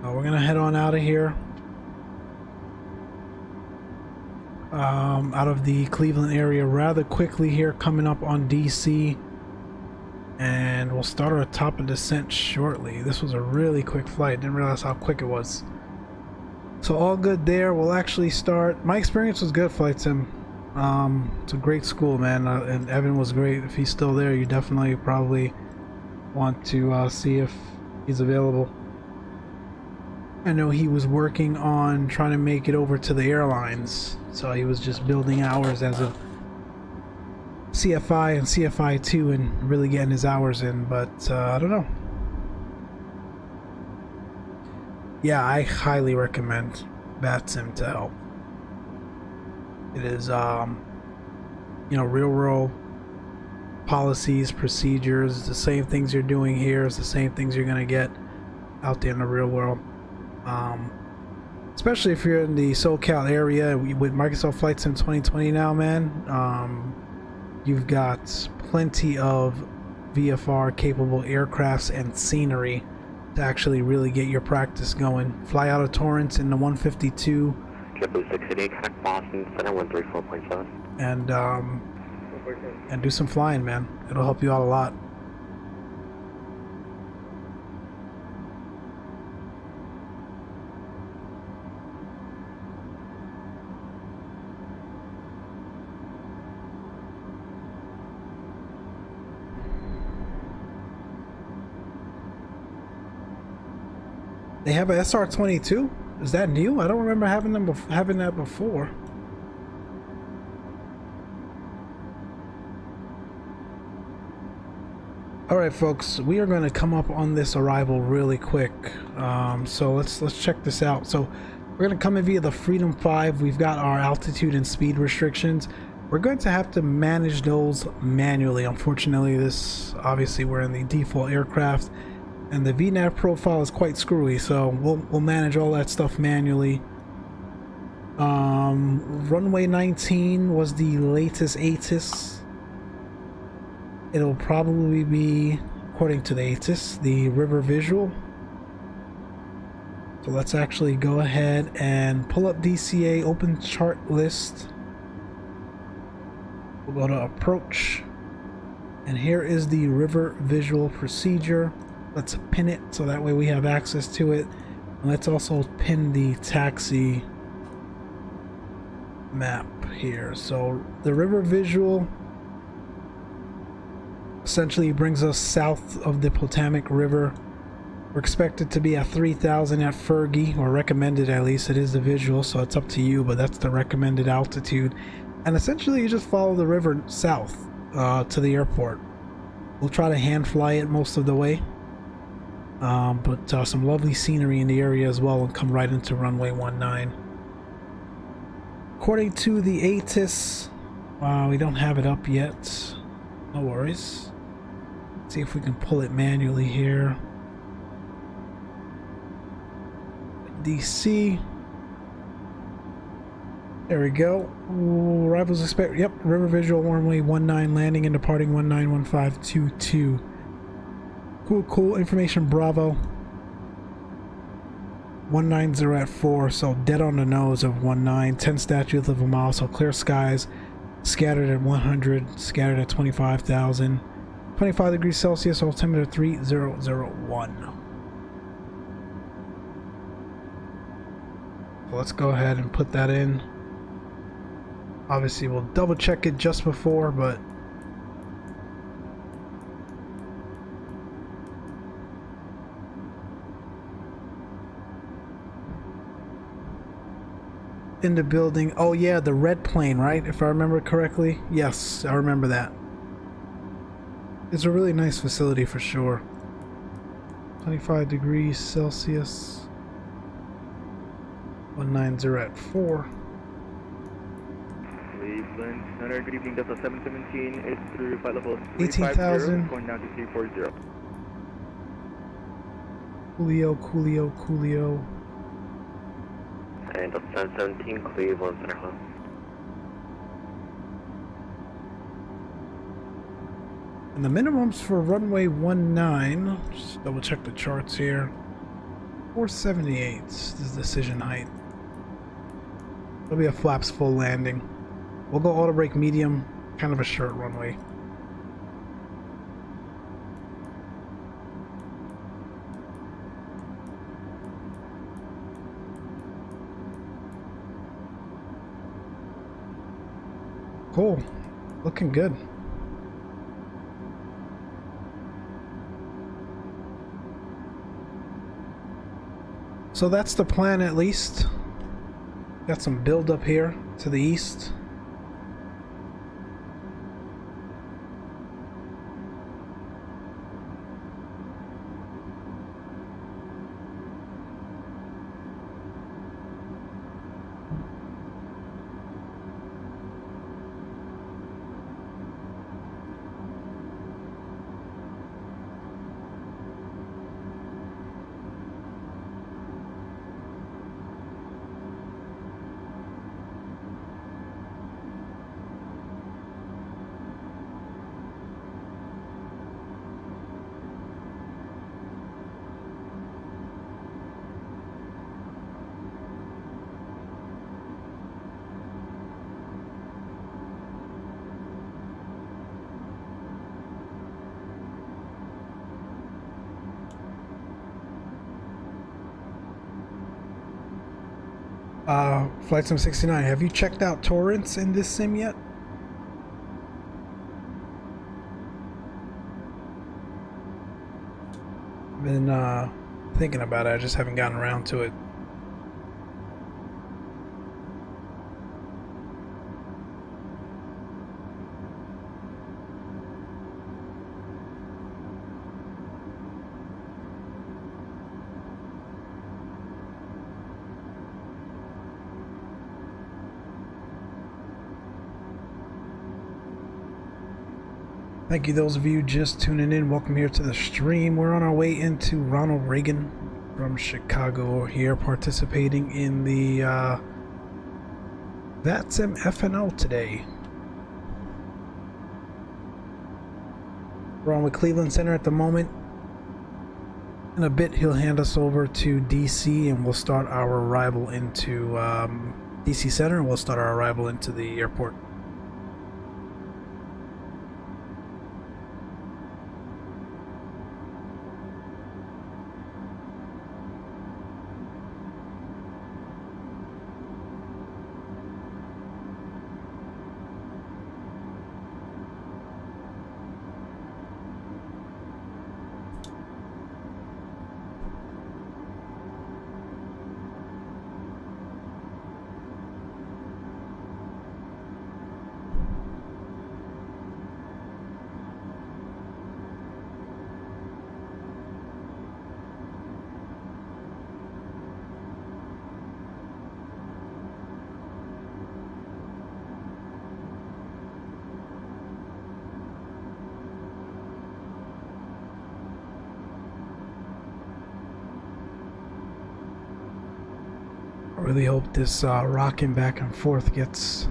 We're gonna head on out of here, out of the Cleveland area rather quickly here, coming up on DC. And we'll start our top of descent shortly. This was a really quick flight. Didn't realize how quick it was. So all good there. We'll actually start. My experience was good, Flight Sim. It's a great school, man, and Evan was great. If he's still there, you definitely probably want to see if he's available. I know he was working on trying to make it over to the airlines, so he was just building hours as a CFI and CFI2 and really getting his hours in, but I don't know. Yeah, I highly recommend VATSIM to help. It is, you know, real world policies, procedures, the same things you're doing here is the same things you're going to get out there in the real world. Especially if you're in the SoCal area with Microsoft Flight Sim 2020 now, man. You've got plenty of VFR capable aircrafts and scenery to actually really get your practice going. Fly out of Torrance in the 152 688, connect Boston Center 134.7. And do some flying, man. It'll help you out a lot. They have a SR-22? Is that new? I don't remember having that before. All right, folks, we are going to come up on this arrival really quick. So let's check this out. So we're going to come in via the Freedom 5. We've got our altitude and speed restrictions. We're going to have to manage those manually. Unfortunately, obviously we're in the default aircraft. And the VNAV profile is quite screwy, so we'll manage all that stuff manually. Runway 19 was the latest ATIS. It'll probably be, according to the ATIS, the river visual. So let's actually go ahead and pull up DCA, open chart list. We'll go to approach. And here is the river visual procedure. Let's pin it so that way we have access to it. And let's also pin the taxi map here. So the river visual essentially brings us south of the Potomac River. We're expected to be at 3,000 at Fergie, or recommended at least. It is the visual, so it's up to you, but that's the recommended altitude. And essentially you just follow the river south to the airport. We'll try to hand fly it most of the way. But some lovely scenery in the area as well, and come right into runway 19. According to the ATIS, we don't have it up yet. No worries. Let's see if we can pull it manually here. DC. There we go. Ooh, arrivals expect. Yep, river visual runway 19, landing and departing 191522. Cool information. Bravo 190 at 4, so dead on the nose of 19, 10 statutes of a mile, so clear skies, scattered at 100, scattered at 25,000, 25 degrees Celsius, altimeter 3001. So let's go ahead and put that in. Obviously we'll double check it just before, but in the building. Oh yeah, the red plane, right? If I remember correctly. Yes, I remember that. It's a really nice facility for sure. 25 degrees Celsius. 190 at 4. Cleveland Center, good evening. Delta 717 is through flight level 18,000. going down to 340. Coolio. And Delta 717, Cleveland Center, hello. And the minimums for runway 19, just double check the charts here. 478 is the decision height. It'll be a flaps full landing. We'll go auto brake medium, kind of a short runway. Cool. Looking good. So that's the plan, at least. Got some build up here to the east. Flight Sim 69, have you checked out torrents in this sim yet? Been thinking about it, I just haven't gotten around to it. Thank you, those of you just tuning in. Welcome here to the stream. We're on our way into Ronald Reagan from Chicago here, participating in the VATSIM FNO today. We're on with Cleveland Center at the moment. In a bit, he'll hand us over to DC, and we'll start our arrival into DC Center, and we'll start our arrival into the airport. I really hope this rocking back and forth gets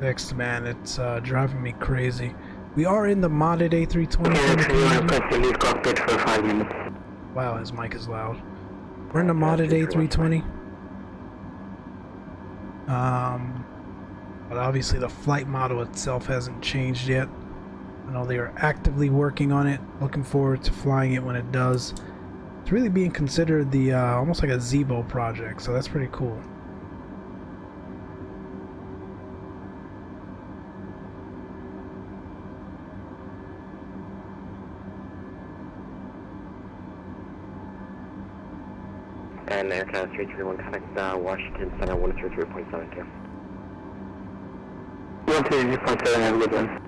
fixed, man. It's driving me crazy. We are in the modded A320. For 5 minutes. Wow, his mic is loud. We're in the modded A320. But obviously the flight model itself hasn't changed yet. I know they are actively working on it. Looking forward to flying it when it does. It's really being considered the almost like a Zebo project, so that's pretty cool. And Air Canada 331, contact Washington Center 133.72. 133.7, have a good one.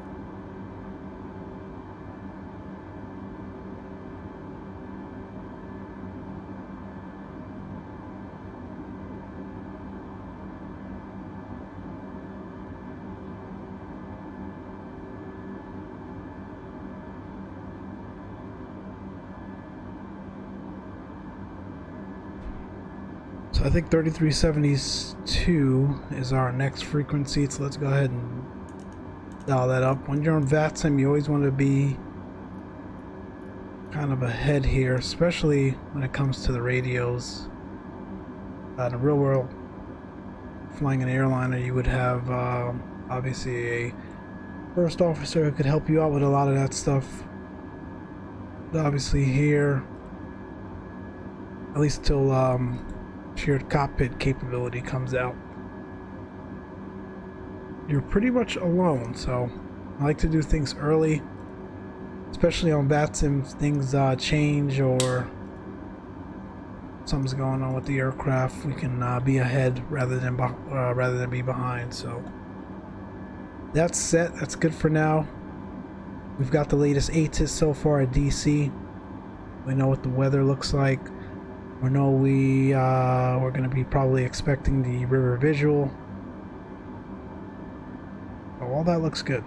So I think 3372 is our next frequency, so let's go ahead and dial that up. When you're on VATSIM, you always want to be kind of ahead here, especially when it comes to the radios. In the real world, flying an airliner, you would have obviously a first officer who could help you out with a lot of that stuff. But obviously here, at least till shared cockpit capability comes out, you're pretty much alone. So I like to do things early, especially on VATSIM. Things change or something's going on with the aircraft, we can be ahead rather than be behind. So that's set. That's good for now. We've got the latest ATIS so far at DC. We know what the weather looks like. We know we're going to be probably expecting the river visual. So all that looks good.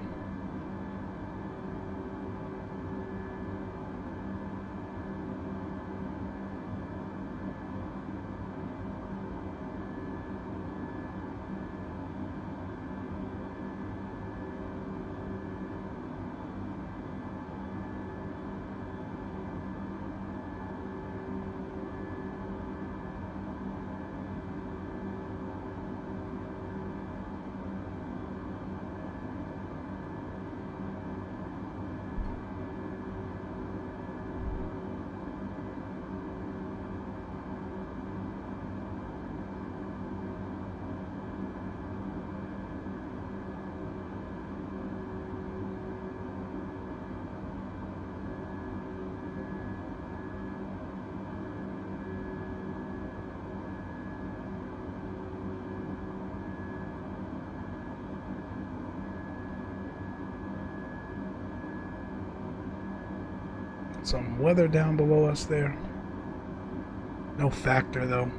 Some weather down below us there. No factor though.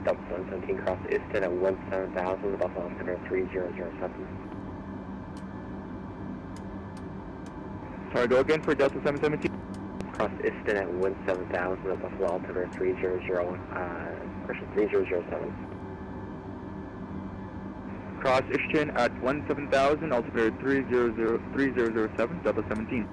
Delta 117 cross Iston at 17,000, Buffalo Center 3007. Sorry, go again for Delta 717. Cross Iston at 17,000, Buffalo Altimeter 3007. Cross Ishchin at 17,000, altimeter 3007, Delta 17.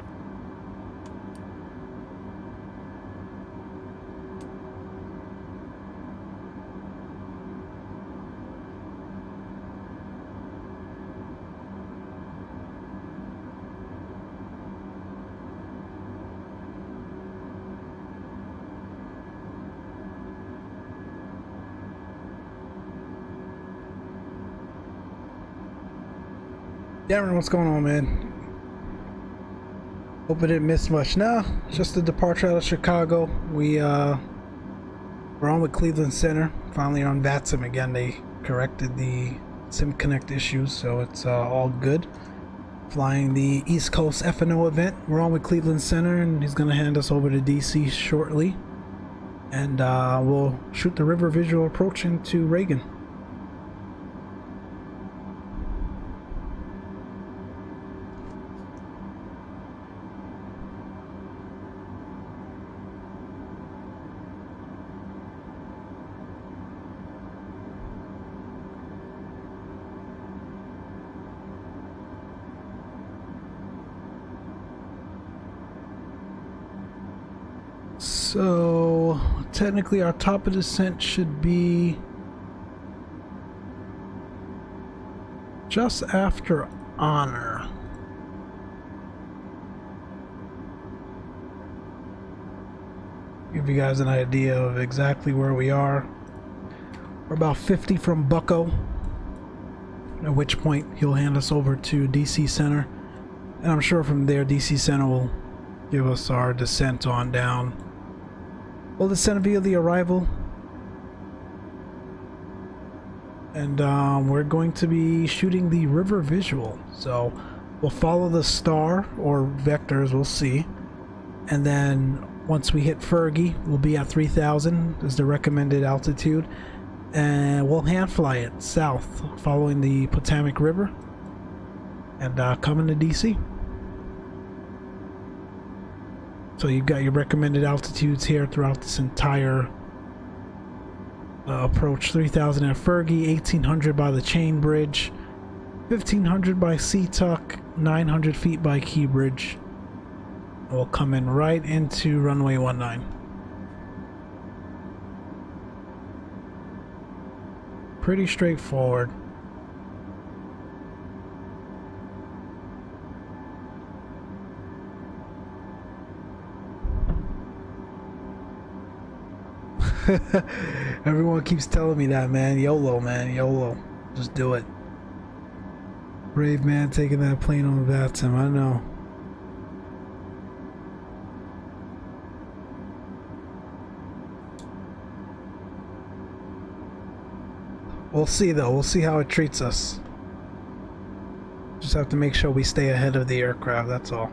Darren, what's going on, man? Hope I didn't miss much. Nah, just the departure out of Chicago. We're on with Cleveland Center. Finally on VATSIM again. They corrected the Sim Connect issues, so it's all good. Flying the East Coast F&O event. We're on with Cleveland Center, and he's going to hand us over to DC shortly. And we'll shoot the river visual approach into Reagan. So technically our top of descent should be just after Honor. Give you guys an idea of exactly where we are. We're about 50 from Bucko, at which point he'll hand us over to DC Center, and I'm sure from there DC Center will give us our descent on down. We'll descend via the arrival, and we're going to be shooting the river visual. So we'll follow the star or vectors, we'll see, and then once we hit Fergie, we'll be at 3,000 is the recommended altitude, and we'll hand fly it south following the Potomac River and coming to DC. So you've got your recommended altitudes here throughout this entire Approach 3000 at Fergie, 1800 by the Chain Bridge, 1500 by Seatuck, 900 feet by Key Bridge. We'll come in right into runway 19. Pretty straightforward. Everyone keeps telling me that, man. YOLO, man. YOLO. Just do it. Brave man taking that plane on the VATSIM. I know. We'll see, though. We'll see how it treats us. Just have to make sure we stay ahead of the aircraft, that's all.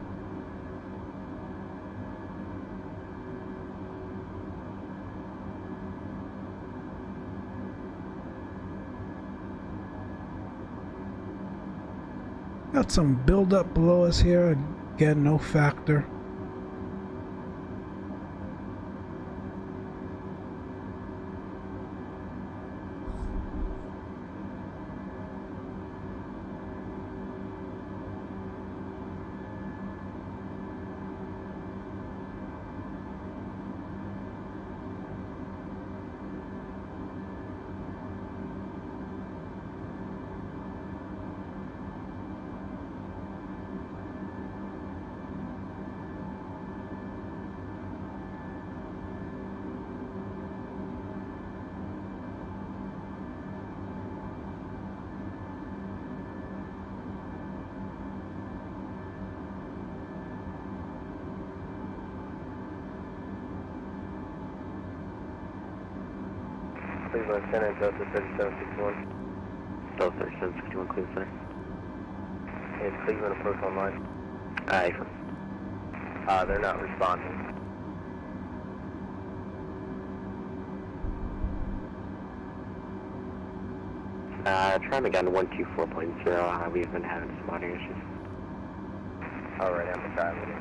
Got some build-up below us here. Again, no factor. Cleveland Center, Delta 3761. Delta 3761, Cleveland Center. Is Cleveland approach online? Aye. They're not responding. Trying again 124.0. We've been having some audio issues. Alright, I'm trying with it.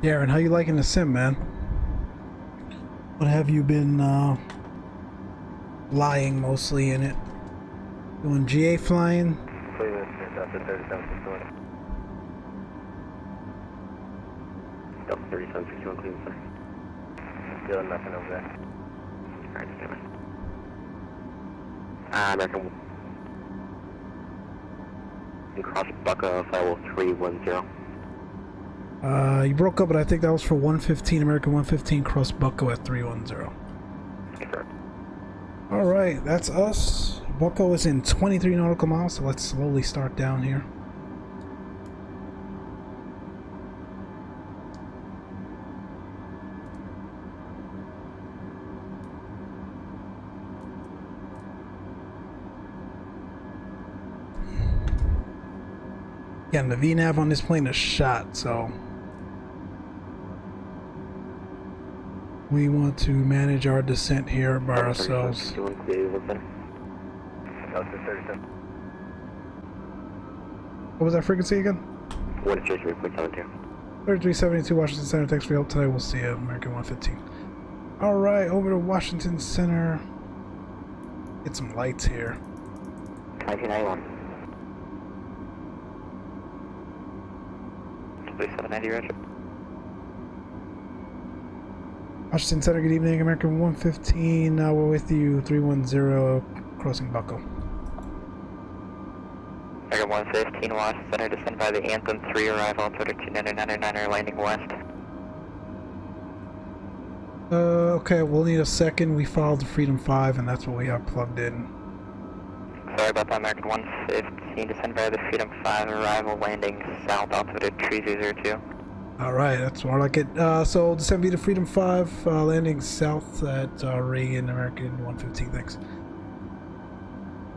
Darren, how you liking the sim, man? What have you been lying mostly in it? Doing GA flying? Cleveland Center, Delta 3761. Delta 3761, Cleveland Center. Still nothing over there. Alright, stand by. American. Cross Bucko, flyable 310. You broke up, but I think that was for 115, American 115, cross Bucko at 310. Yes, sir. Alright, that's us. Bucko is in 23 nautical miles, so let's slowly start down here. Again, the VNAV on this plane is shot, so we want to manage our descent here by ourselves. Delta 3761, Delta 37. What was that frequency again? 133.72. 3372 Washington Center. Thanks for your help today. We'll see you, American 115. Alright, over to Washington Center. Get some lights here. 1991. 3790, Roger. Washington Center, good evening, American 115. We're with you, 310, crossing Bucko. American 115, Washington Center, descend by the Anthem 3, arrival altimeter 2999, landing west. Okay, we'll need a second. We followed the Freedom 5, and that's what we have plugged in. Sorry about that, American 115, descend by the Freedom 5, arrival, landing south, altimeter 3002. Alright, that's more like it. So descend via the Freedom 5, landing south at Reagan, American 115, thanks.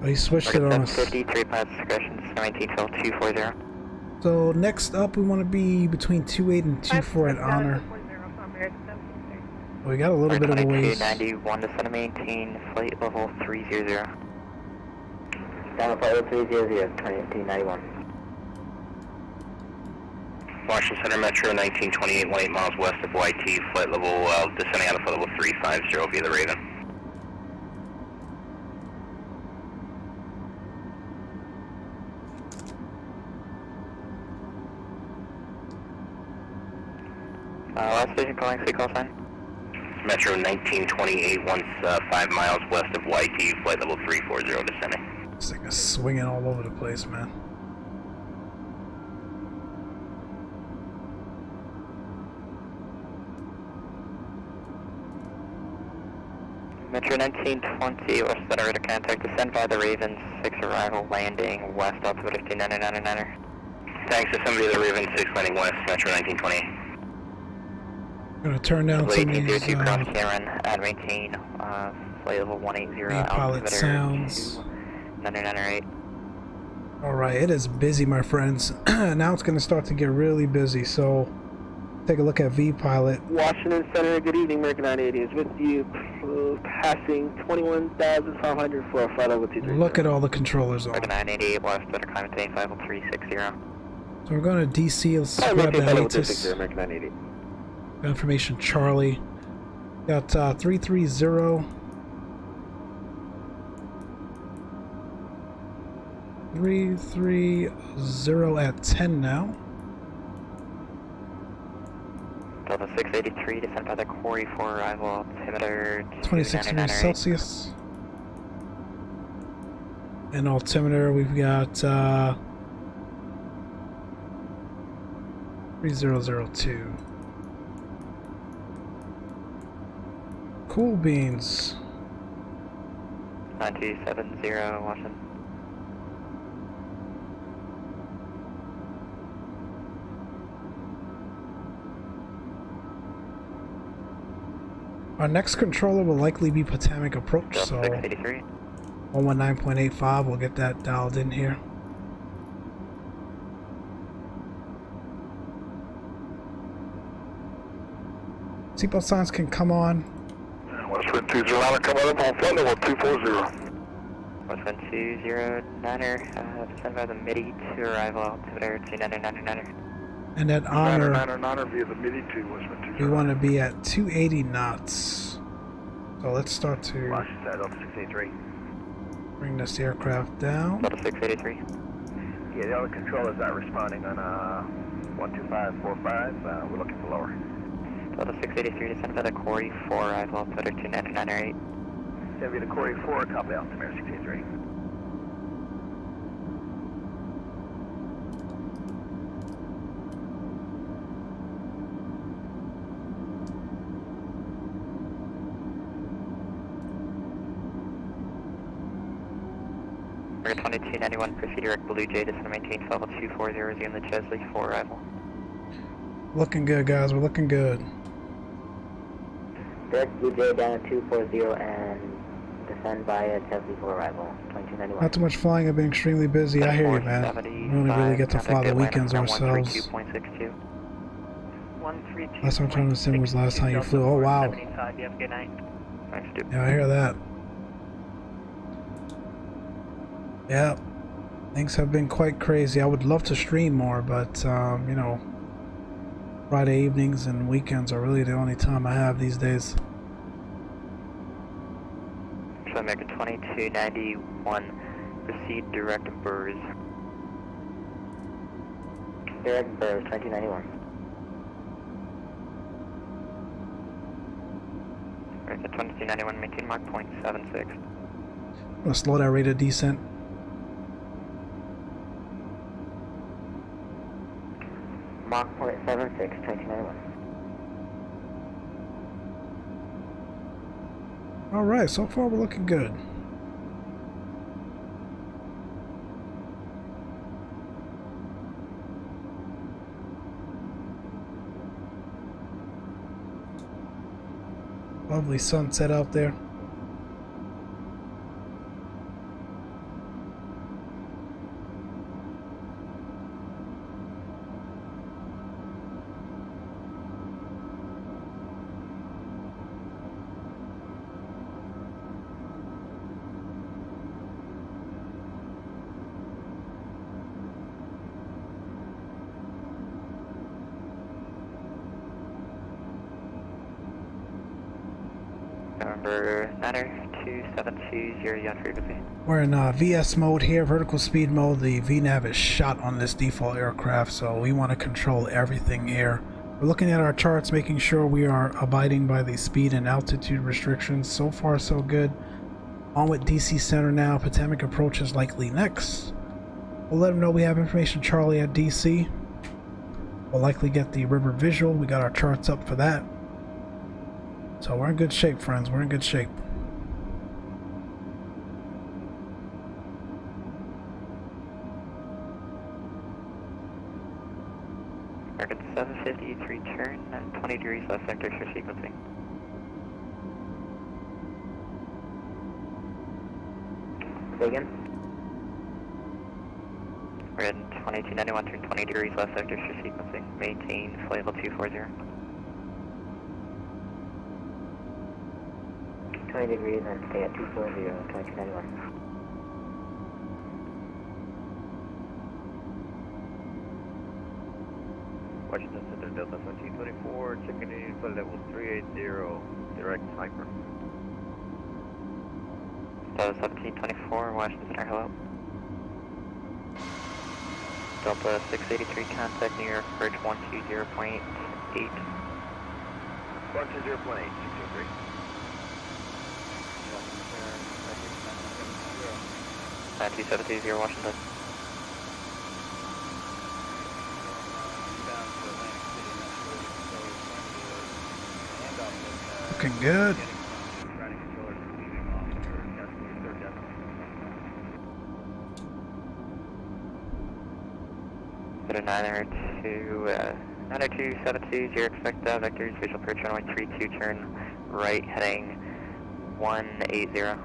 Oh, he switched it on us. 53 pilots discretion, 19 fill 240. So next up, we want to be between 28 and 24 at honor. We got a little bit of a ways. 2291 descend maintain flight level 300. Down flight level 300, 2291. Washington Center Metro 1928, 18 miles west of YT, flight level, descending out of flight level 350 via the Raven. Last station calling, say call sign. Metro 1928, 5 miles west of YT, flight level 340 descending. This thing is swinging all over the place, man. Metro 1920, west center radar contact, descend by the Raven, 6 arrival, landing, west altimeter 5999er. Thanks, descend via the Raven, 6 landing west, Metro 1928. I'm gonna turn down some of these ground Cameron, at maintain, flight level 180, pilot sounds. 9908. Alright, it is busy, my friends. Now it's gonna start to get really busy, so take a look at V-Pilot. Washington Center, good evening, American 980 is with you, passing 21,500 for flight level 230. Look at all the controllers on. American 988 west, better climb maintain, flight level 360. So we're going to DC, let's grab that ATIS. American 980. Information Charlie. Got 330. 330 at 10 now. Delta 683, descend by the quarry for arrival, altimeter 26 degrees Celsius. And altimeter, we've got 3002. Cool beans. 9270, Washington. Our next controller will likely be Potomac Approach, so 683. 119.85, we'll get that dialed in here. Seatbelt signs can come on. Westwind 209, come up on flight level 240. Westwind 209er, descend by the MIDI to arrival, altimeter 2999er. And at honor, 999 via the MIDI to Westwind 209. we want to be at 280 knots. So let's start to Washington Center, Delta 683. bring this aircraft down. Delta 683. Yeah, the other controllers are responding on 12545. We're looking for lower. Delta 683, descend by the quarry for arrival, altimeter 2998. Send via the Corey 4, copy altimeter 683. We're 2291, proceed direct Blue Jay, descend to maintain level 240, resume the Chesley for arrival. Looking good, guys. We're looking good. Direct Blue Jay down at 240 and descend by Chesley for arrival, 2291. Not too much flying. I've been extremely busy. I hear you, man. We only really get to fly the weekends ourselves. Last time TerraFlora was last time you flew. Oh, wow. Yeah, I hear that. Yeah, things have been quite crazy. I would love to stream more, but, you know, Friday evenings and weekends are really the only time I have these days. So American 2291, proceed direct Burrs. Direct Burrs, 2291. American 2291, maintain Mach .76. I'm gonna slow that rate of descent. Mach .76, 2291. Alright, so far we're looking good. Lovely sunset out there. November 92720, you're on frequency. We're in VS mode here, vertical speed mode. The VNAV is shot on this default aircraft, so we want to control everything here. We're looking at our charts, making sure we are abiding by the speed and altitude restrictions. So far, so good. On with DC Center now. Potomac approach is likely next. We'll let them know we have information Charlie at DC. We'll likely get the river visual. We got our charts up for that. So we're in good shape, friends. We're in good shape. American 753 turn and 20 degrees left sector for sequencing. Say again? We're in 2291, turn 20 degrees left sector for sequencing. Maintain flyable 240. 20 degrees and stay at 240, 2291. Washington Center, Delta 1724, checking in flight level 380, direct hyper. Delta 1724, Washington Center, hello. Delta 683, contact New York, bridge 120.8. 120.8, 603. 2720, Washington. Looking good. Go to 90272, expect vectors, visual approach runway 32, turn right, heading 180.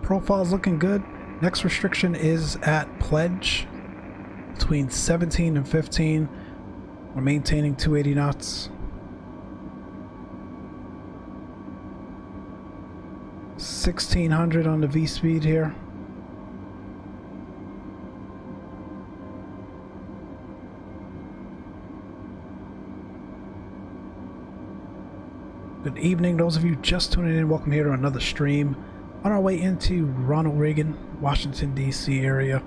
Profile's looking good. Next restriction is at pledge between 17 and 15. We're maintaining 280 knots. 1600 on the V speed here. Good evening, those of you just tuning in. Welcome here to another stream. On our way into Ronald Reagan, Washington, D.C. area.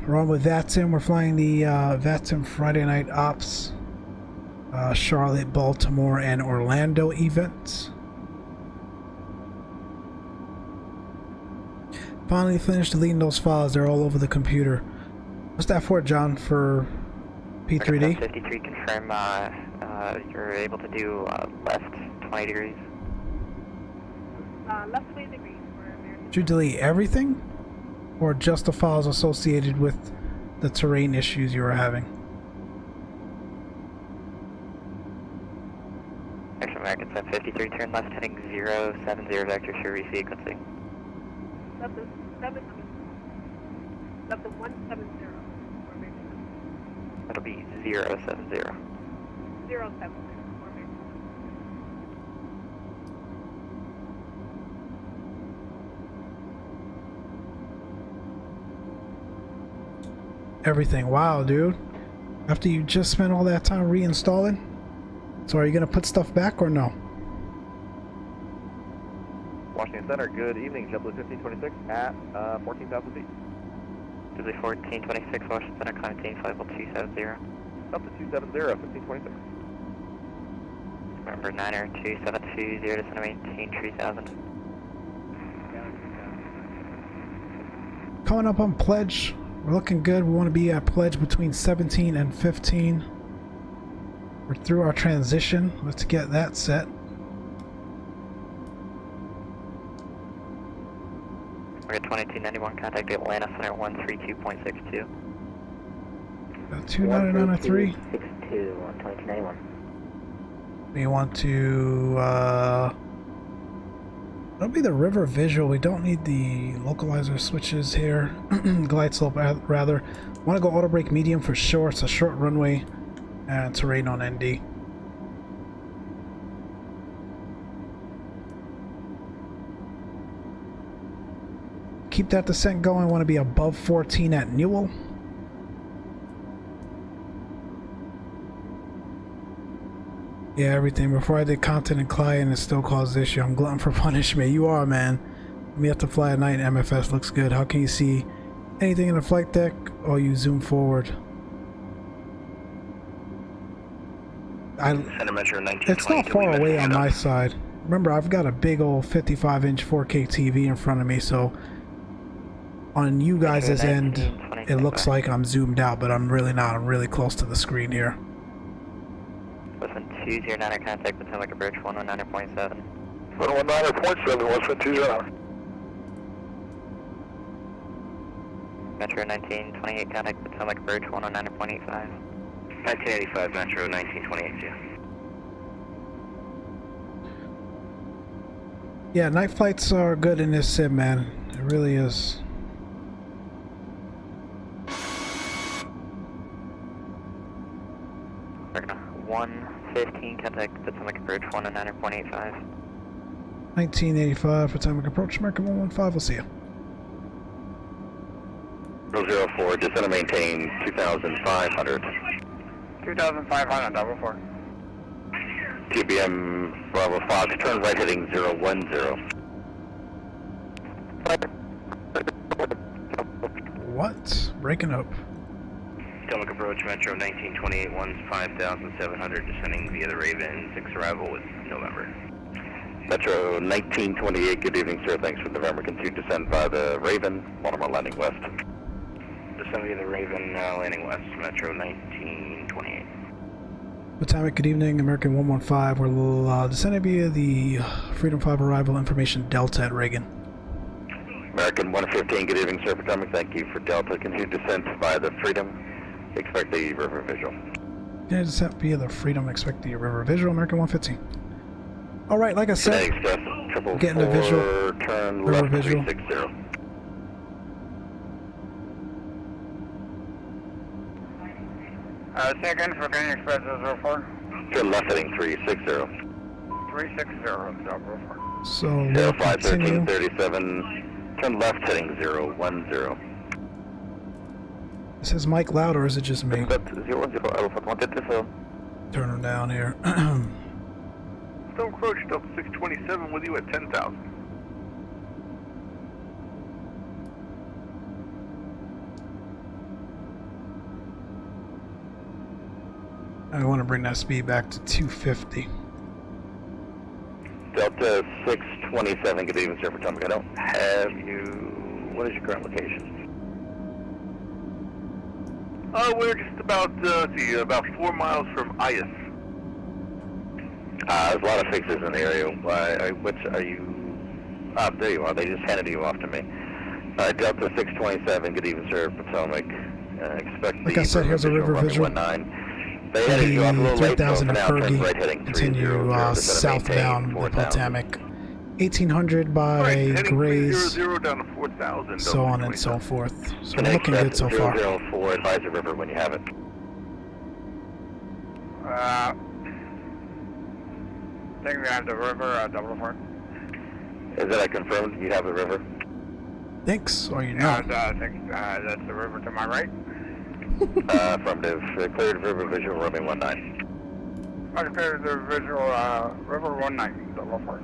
We're on with VATSIM. We're flying the VATSIM Friday Night Ops, Charlotte, Baltimore, and Orlando events. Finally finished deleting those files. They're all over the computer. What's that for, John, for P3D? 53, confirm you're able to do left 20 degrees. Left 20 degrees for American. Did you delete everything? Or just the files associated with the terrain issues you were having? Action American 753, turn left, heading 070, vector for resequencing. Left of 170 for American. That'll be 070. 070 for American. Everything. Wow, dude. After you just spent all that time reinstalling? So are you going to put stuff back or no? Washington Center, good evening, JetBlue 1526 at 14,000 feet. JetBlue 1426, Washington Center, climb maintain flyable 270. Up to 270, 1526. Remember 90272, descend to maintain 3000. Coming up on pledge. We're looking good. We want to be at pledge between 17 and 15. We're through our transition. Let's get that set. We're at 2291, contact Atlanta Center 132.62. 2993. 62 on 2291. We want to, that'll be the river visual. We don't need the localizer switches here. Glide slope, rather. Want to go auto brake medium for sure. It's a short runway and terrain on ND. Keep that descent going. Want to be above 14 at Newell. Yeah, everything. Before I did content and client, it still caused issue. I'm glutton for punishment. You are, man. We have to fly at night. MFS looks good. How can you see anything in the flight deck? Oh, you zoom forward. It's not far away on my side. Remember, I've got a big old 55-inch 4K TV in front of me, so on you guys' end, it looks like I'm zoomed out, but I'm really not. I'm really close to the screen here. Listen, 209 contact Potomac approach 119.7. 119.7, what's for 20? Metro 1928 contact Potomac approach 119.85. 1985 Metro 1928, yeah. Yeah, night flights are good in this sim, man. It really is. We're gonna 115 contact Potomac approach 119.85. 1985 Potomac approach, American 115. We'll see you. 004, descend and maintain 2,500. 2,500, double 4. TBM Bravo Fox, turn right heading 010. What? Breaking up. Potomac approach Metro 1928, 5,700, descending via the Raven, 6 arrival with November. Metro 1928, good evening, sir. Thanks for November. Continue to descend via the Raven, Baltimore landing west. Descend via the Raven, landing west, Metro 1928. Potomac, good evening, American 115. We're descending via the Freedom 5 arrival information Delta at Reagan. American 115, good evening, sir. Potomac, thank you for Delta. Continue descent via the Freedom. Expect the river visual. Yeah, descent via the Freedom. Expect the river visual, American 115. All right, like I said, getting the visual. Turn river left visual. 360. Say again for Canadian Express 004. Turn left heading 360. 360, 004. So we'll 05 continue. 1337. Turn left heading 010. Is his mic loud or is it just me? 00 Alpha 137. Turn him down here. Still approach Delta 627 with you at 10,000. I want to bring that speed back to 250. Delta 627, good evening, sir. Potomac. I don't have you. What is your current location? We're just about, about 4 miles from Ayas. There's a lot of fixes in the area. Which are you? There you are. They just handed you off to me. Delta 627, good evening, sir. Potomac. Expect Like I said, here's a river visual. They headed you off a little late, so 3000 for at now, turn Fergie. right heading 300. Continue southbound the Potomac. 1800 by Right, Grays, 300 down to 4,000. so on and so forth. So we're looking good so far. 004, advise the river when you have it. I think we have the river, 004. Is that confirmed? You have the river? Thanks, or you Yeah, know. I think that's the river to my right. Affirmative. Cleared river visual, roaming 19. I cleared the visual, river 19, 004.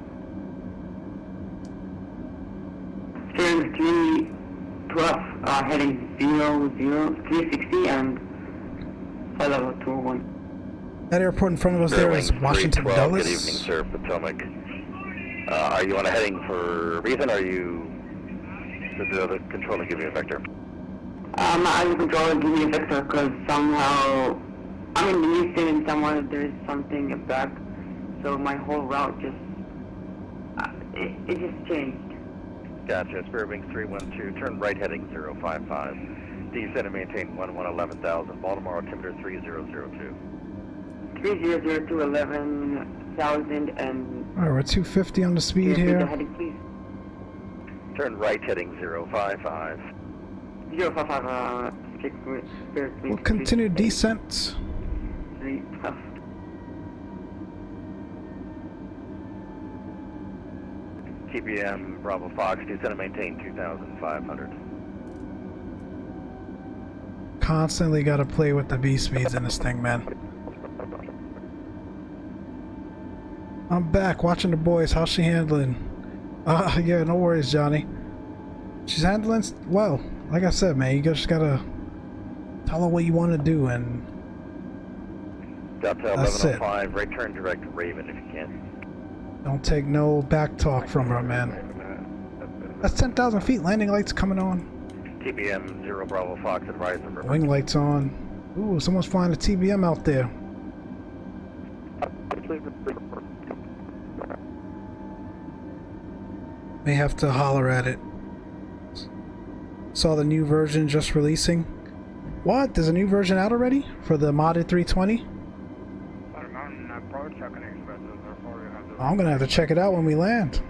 Turn 312, heading 360 and flight level 201. That airport in front of us there is Washington 312, Dulles. Good evening, sir. Potomac. Are you on a heading for reason? Or are you? Did the other controller give you a vector? I was controlling give me a vector because somehow I'm in the Houston and somewhere there's something back, so my whole route just it just changed. Gotcha. Spirit Wing 312. Turn right heading 055. Descend and maintain 11,000. Baltimore altimeter 3002. 3002 11,000 and. Alright, we're 250 on the speed The here. heading, please. Turn right heading 055. 055. Spirit Wing. We'll continue descent. 312. TBM Bravo Fox. Descend and maintain 2,500. Constantly got to play with the B speeds in this thing, man. I'm back watching the boys. How's she handling? Yeah, no worries, Johnny. She's handling well. Like I said, man, you just gotta tell her what you want to do, and Delta that's 1105, right turn direct to Raven if you can. don't take no back talk from her, man. That's 10,000 feet. Landing lights coming on. TBM 0 Bravo Fox advise the river. Wing lights on. Ooh, someone's flying a TBM out there. May have to holler at it. Saw the new version just releasing. What? There's a new version out already for the modded 320? I'm gonna have to check it out when we land.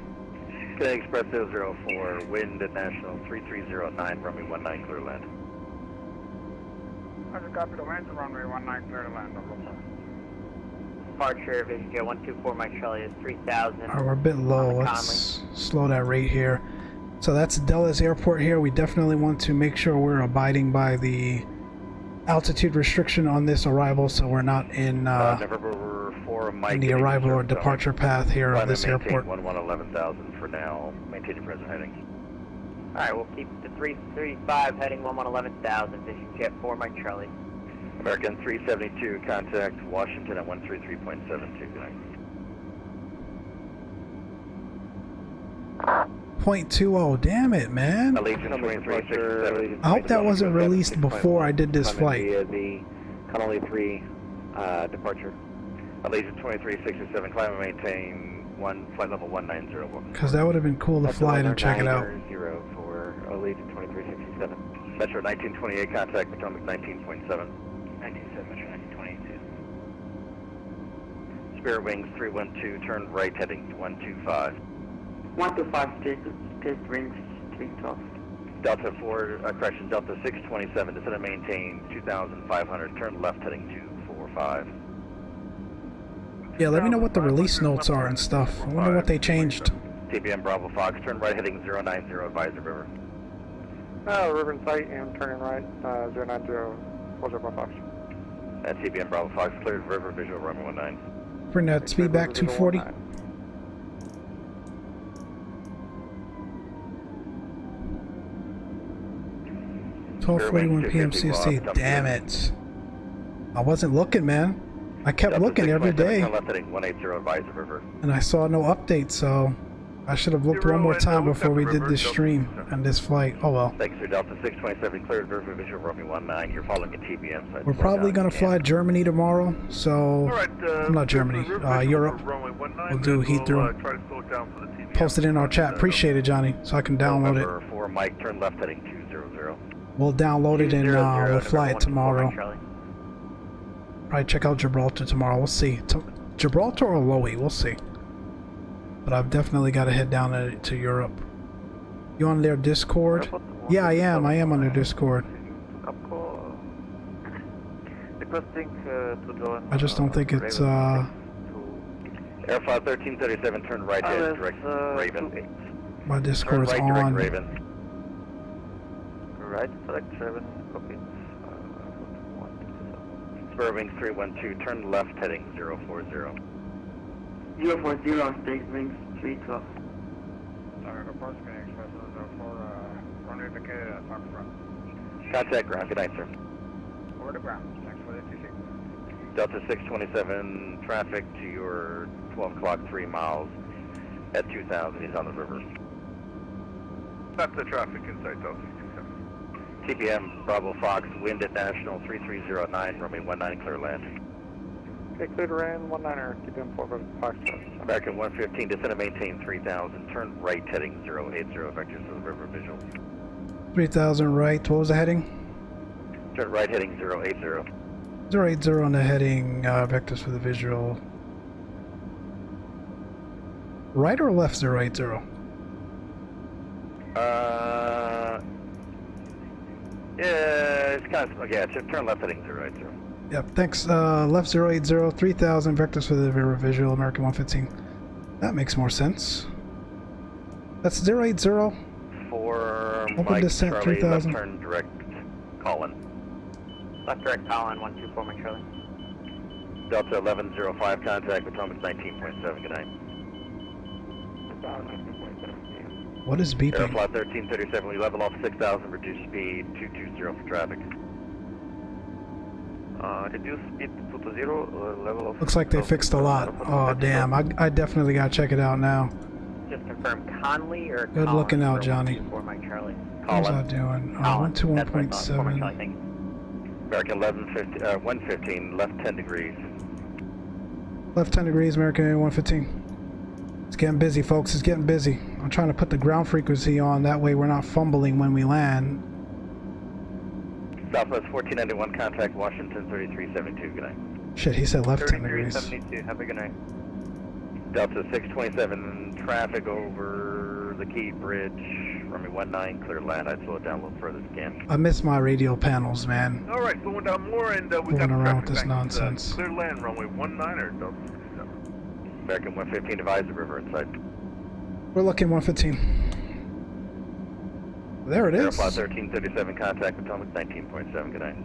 Connect Express 004, wind at National 3309, runway 19, clear to land. I just copy the wind, runway 19, clear to land. Departure, Vision Jet 124, Mike Charlie is 3000. Alright, we're a bit low. Let's slow that rate here. So that's Dallas Airport here. We definitely want to make sure we're abiding by the altitude restriction on this arrival, so we're not in the arrival or departure path here of this airport. 11,000 for now. Maintain your present heading. Alright, we'll keep the 335 heading 11,000. Vision Jet 4, Mike Charlie. American 372, contact Washington at 133.72. Good night. 0.20, damn it, man. Allegiant 2367. I hope that wasn't released before I did this flight. The Connolly 3 departure. Allegiant 2367, climb and maintain flight level 190. Because that would have been cool to fly it and check it out. 0 for Allegiant 2367. Metro 1928, contact Potomac 19.7. 19.7, Metro 1922. Spirit Wings 312, turn right heading 125. 125, test range 312. Delta 4, correction, Delta 627, descend and maintain 2,500, turn left heading 245. Yeah, let me know what the release notes are and stuff. I wonder what they changed. TBM Bravo Fox, turn right heading 090, advisor river. River in sight and turning right, 090, Bravo Fox. And TBM Bravo Fox, cleared river, visual runway 19. Bring that speed back 240. 12:41 p.m. CST. Damn it! I wasn't looking, man. I kept looking every day, and I saw no update. So I should have looked one more time before we did this stream and this flight. Oh well. Thanks, sir. Delta 627 cleared river, visual runway 19. You're following a TBM. So we're probably gonna fly Germany tomorrow. So not Germany, Europe. We'll do Heathrow. Post it in our chat. Appreciate it, Johnny, so I can download it. 4 Mike, turn left heading 200. We'll download it and we'll fly it tomorrow. Probably check out Gibraltar tomorrow. We'll see. Gibraltar or Lowy, we'll see. But I've definitely got to head down to Europe. You on their Discord? Yeah, I am. I am on their Discord. I just don't think it's Air Flight 1337, turn right head, direct Raven. My Discord's on. Raven. Right, select 7, copy. Spirit Wings 312, turn left heading 040. 040 on stage wings 312. Contact ground, good night, sir. Over the ground, thanks for the TC. Delta 627, traffic to your 12 o'clock, 3 miles at 2,000, he's on the river. That's the traffic inside Delta 627. TPM Bravo Fox, wind at National 3309, runway 19, clear land. Okay, clear to land, 19er, TPM 4 Fox. American 115, descend and maintain 3,000, turn right heading 080, vectors to the river visual. 3,000 right, what was the heading? Turn right heading 080. 080 on the heading, vectors for the visual. Right or left 080? Yeah, it's kind of, yeah, turn left heading 080. Yep, thanks. Left 080, 3,000, vectors for the river visual, American 115. That makes more sense. That's 080. For Open Mike descent, Charlie, 3,000. left turn direct Colin. Left direct Colin 124, Mike Charlie. Delta 1105, contact Potomac 19.7, good night. What is beeping? Aeroflot 1337, we level off 6,000, reduce speed 220 for traffic. Reduce speed to 220, level of... Looks like they fixed a lot. Oh damn, I definitely gotta check it out now. Just confirm Conley or Good looking out, Johnny. For Mike Charlie. How's that doing? 121.7. American 115, left 10 degrees. Left 10 degrees, American Air 115. It's getting busy, folks. It's getting busy. I'm trying to put the ground frequency on. That way we're not fumbling when we land. Southwest 1491, contact Washington 3372, good night. Shit, he said left 10 degrees. 3372, have a good night. Delta 627, traffic over the Key Bridge, runway 19, clear to land. I'd slow it down a little further again. I miss my radio panels, man. Alright, slowing down more and we Fooling got around traffic with this back. nonsense. Clear land, runway 19 or Delta 67. American 115, advise the river inside. We're looking 115. There it is. Aeroflot 1337, contact Potomac 19.7, good night.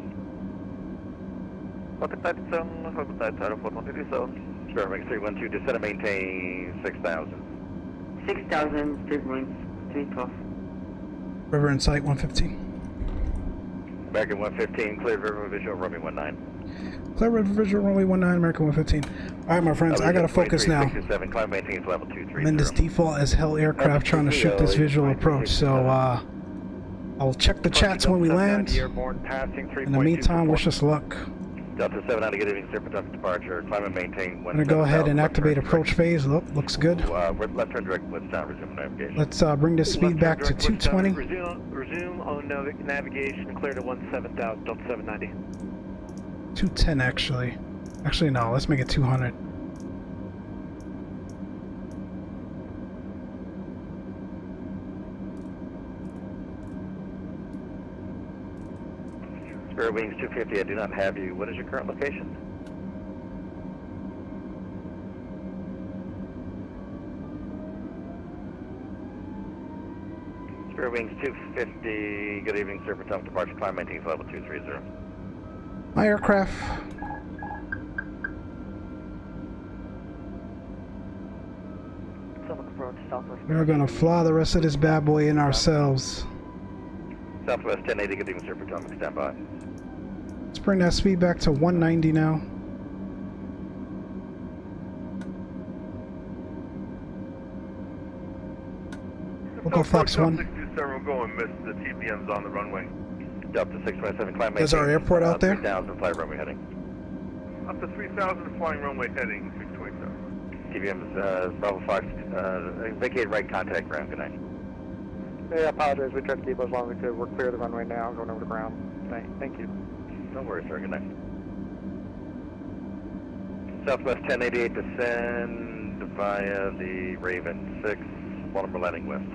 Okay, type 7, hold type Aerosoft 137. Fairbanks 312, descend and maintain 6,000. 6,000, 3.312. River in sight, 115. American 115, cleared river visual, runway 19. Clear river visual, runway 19, American 115. Alright, my friends, I gotta focus now. 67, climb maintains level 230. I'm in this default as hell aircraft trying to shoot this visual approach, so I'll check the chats when we land. In the meantime, wish us luck. Delta 790, good evening, sir, Potomac departure, climb and maintain I'm gonna go ahead and activate approach phase. Looks good. Left turn direct blitz down, resume navigation. Let's bring this speed back to 220. Resume on navigation, clear to 17,000, Delta 790. 210 actually. Actually no, let's make it 200. Spirit Wings 250, I do not have you. What is your current location? Spirit Wings 250, good evening, sir, Potomac departure, climb maintains level 230. My aircraft. We're gonna fly the rest of this bad boy in ourselves. Southwest 1080, good evening, sir, Potomac, stand by. Let's bring that speed back to 190 now. We'll go flaps 1. 627, we're going miss. The TBM's on the runway. Delta 627, climb There's our airport out there. 3,000, fly runway heading. Up to 3,000, flying runway heading 627. TBM's Bravo Fox, vacate right contact ground, good night. Hey, I apologize, we tried to keep as long as we could. We're clear of the runway now, going over the ground. Thank you. No worries, sir, good night. Southwest 1088, descend via the Raven 6, Baltimore landing west.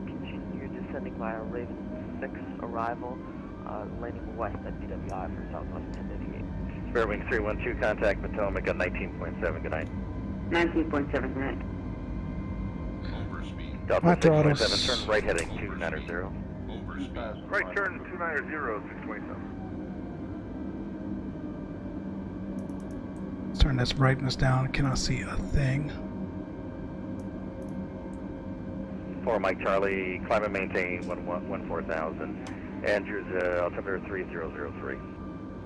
Continue descending via Raven 6, arrival, landing west at TWI for Southwest 1088. Spirit Wings 312, contact Potomac at 19.7, good night. 19.7, good night. Delta 627, turn right heading 290. Right turn 290, 627. Let's turn this brightness down. I cannot see a thing. 4 Mike Charlie, climb and maintain 14,000. Andrews, altimeter 3003.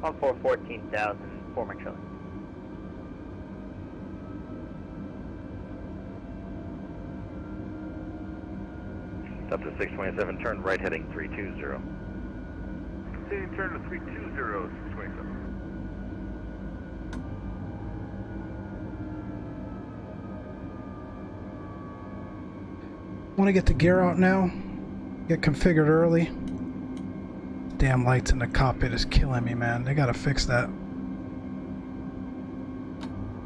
14,000, 4 Mike Charlie. Delta 627, turn right heading 320. Continue turn to 320, 627. Want to get the gear out now? Get configured early. Damn lights in the cockpit is killing me, man. They gotta fix that.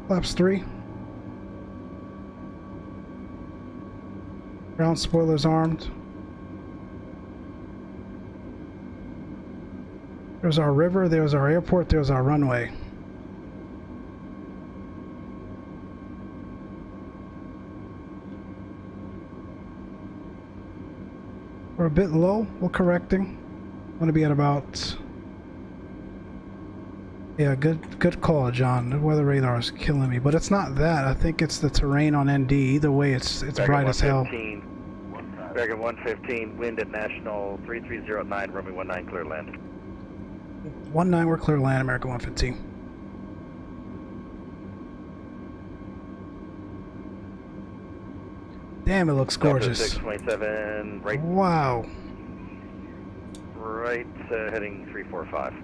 Flaps 3. Ground spoilers armed. There's our river, there's our airport, there's our runway. We're a bit low, we're correcting. Want to be at about Yeah, good call, John. The weather radar is killing me, but it's not that. I think it's the terrain on ND. Either way, it's bright as hell. Dragon 115, wind at National 3309, runway 19, clear land. 19, we're clear land, American 115. Damn, it looks gorgeous. 627, right. Wow. Right, heading 345.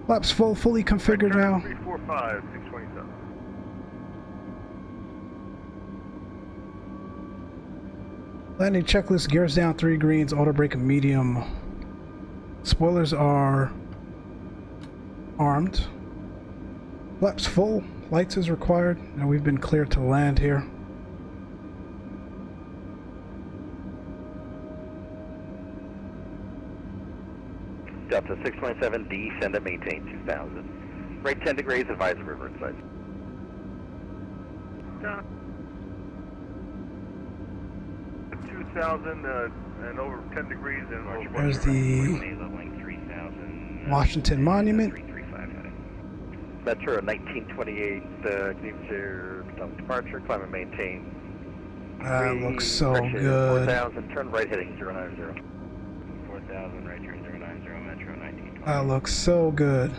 Flaps full, fully configured now. 345, 627. Landing checklist, gears down 3 greens, auto brake medium. Spoilers are armed. Flaps full, lights is required, and we've been cleared to land here. Delta 627, descend and maintain 2000. Right 10 degrees, advise the river inside. Down. 2000 and over 10 degrees and over. There's the Washington Monument. Metro 1928, Canadian departure, climb and maintain. That looks so good. 4000, turn right heading 090. 4000, right turn 090, Metro 1928. That looks so good.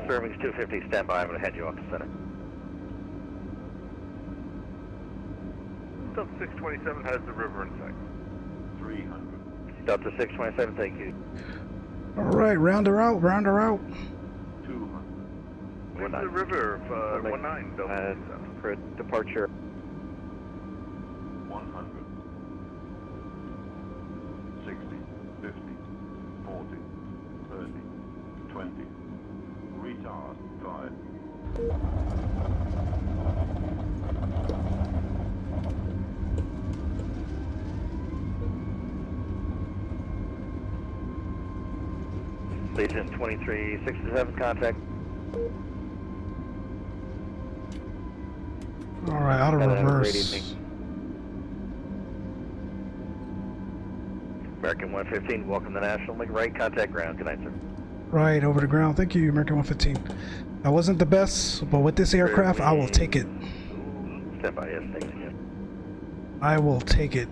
Fairwings 250, stand by. I'm going to head you off the center. Delta 627 has the river in sight. 300. Delta 627, thank you. Alright, round her out, round her out. 200. Where's the river? 19, Delta for departure. 100. 60, 50, 40, 30, 20. Retard 5. Station 2367, contact. Alright, out of reverse. American 115, welcome to National. Make right, contact ground. Good night, sir. Right, over the ground. Thank you, American 115. I wasn't the best, but with this aircraft, I will take it. Stand by, yes, thanks again. I will take it.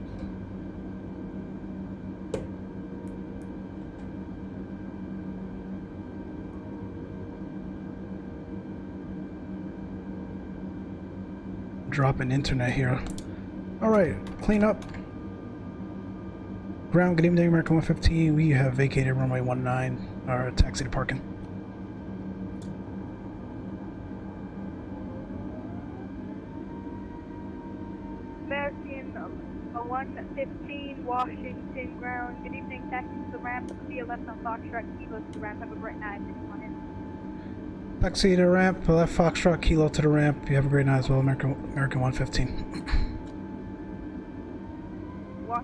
Dropping internet here. Alright, clean up. Ground, good evening, American 115. We have vacated runway 19, our taxi to parking. American 115, Washington ground. Good evening, taxi to the ramp. See you left on Foxtrot, Kilo to the ramp. Have a great night. Taxi to the ramp, left Foxtrot, Kilo to the ramp. You have a great night as well, American 115. What?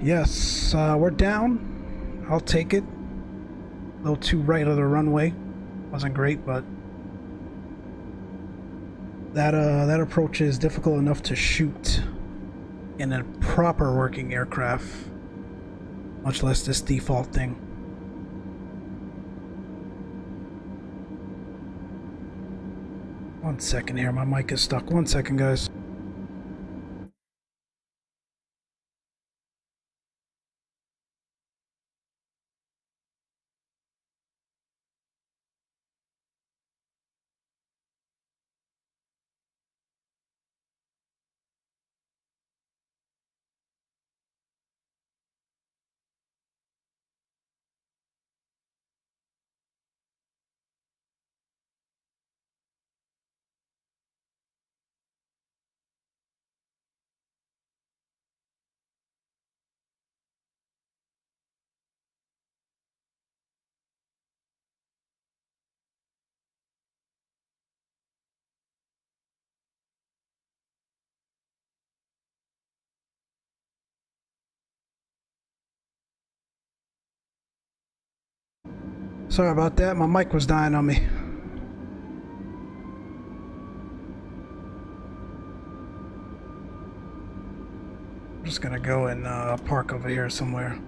Yes, we're down. I'll take it. A little too right of the runway. Wasn't great, but that approach is difficult enough to shoot in a proper working aircraft, much less this default thing. One second here, my mic is stuck. One second, guys. Sorry about that, my mic was dying on me. I'm just gonna go and park over here somewhere.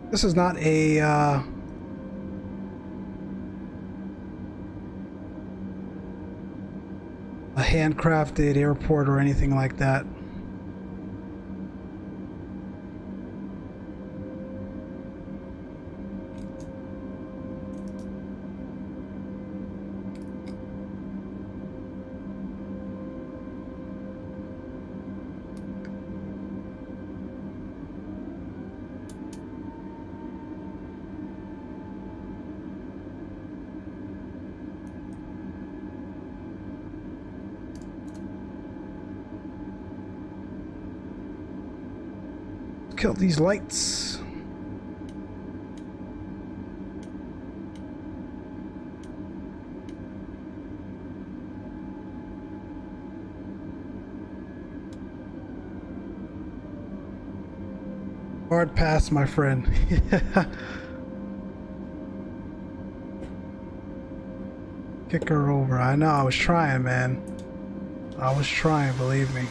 This is not a handcrafted airport or anything like that. Kill these lights. Hard pass, my friend. Kick her over. I know, I was trying, man. I was trying, believe me.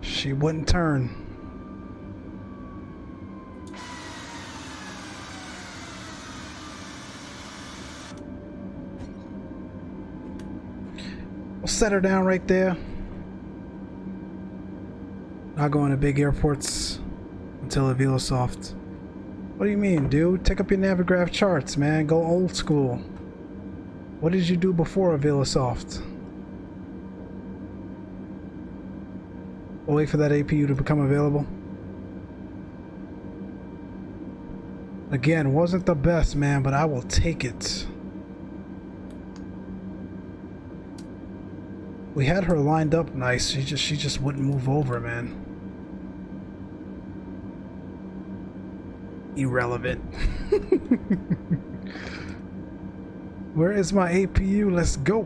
She wouldn't turn. We'll set her down right there. Not going to big airports until Aerosoft. What do you mean, dude? Take up your Navigraph charts, man. Go old school. What did you do before Aerosoft? We'll wait for that APU to become available. Again, wasn't the best, man, but I will take it. We had her lined up nice. She just wouldn't move over, man. Irrelevant. Where is my APU? Let's go.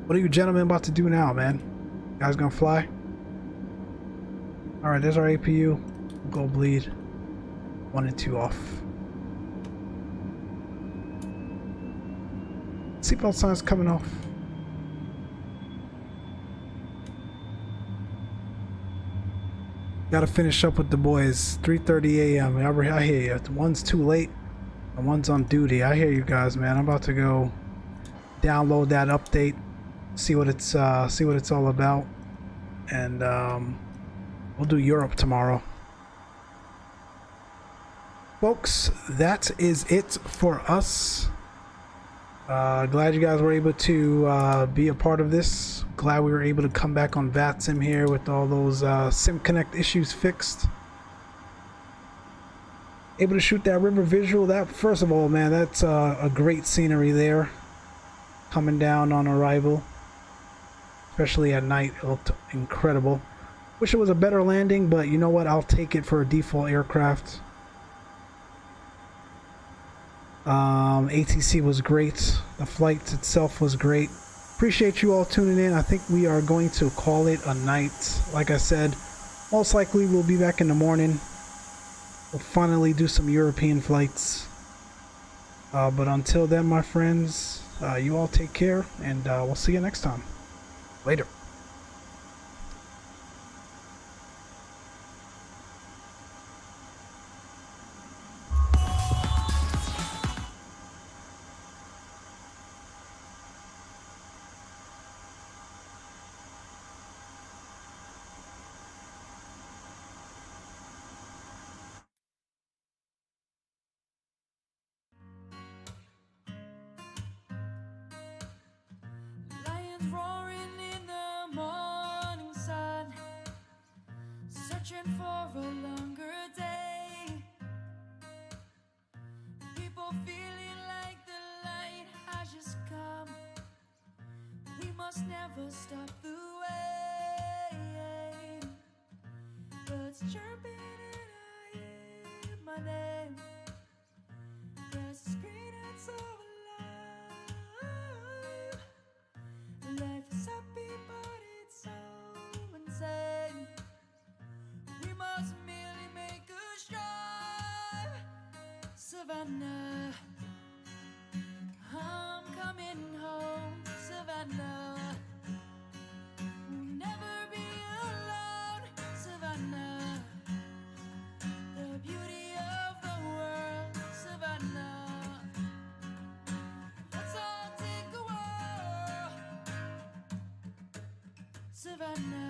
What are you gentlemen about to do now, man? You guys gonna fly? Alright, there's our APU. We'll go bleed. 1 and 2 off. Seatbelt sign's coming off. Gotta finish up with the boys. 3:30 a.m. I hear you. One's too late and one's on duty. I hear you guys, man. I'm about to go download that update, see what it's all about, and we'll do Europe tomorrow. Folks, that is it for us. Glad you guys were able to be a part of this. Glad we were able to come back on VATSIM here with all those Sim Connect issues fixed. Able to shoot that river visual. That, first of all, man, that's a great scenery there. Coming down on arrival. Especially at night, it looked incredible. Wish it was a better landing, but you know what? I'll take it for a default aircraft. ATC was great. The flight itself was great. Appreciate you all tuning in. I think we are going to call it a night. Like I said, most likely we'll be back in the morning. We'll finally do some European flights. But until then, my friends, you all take care, and we'll see you next time. Later. Roaring in the morning sun, searching for a longer day. People feeling like the light has just come. We must never stop the way. Birds chirping and I hear my name. There's a screen that's over. Life is happy, but it's so insane. We must merely make a stride. Savannah, I'm coming home, Savannah. We'll never be alone, Savannah. The beauty of the world, Savannah. Let's all take a walk, Savannah.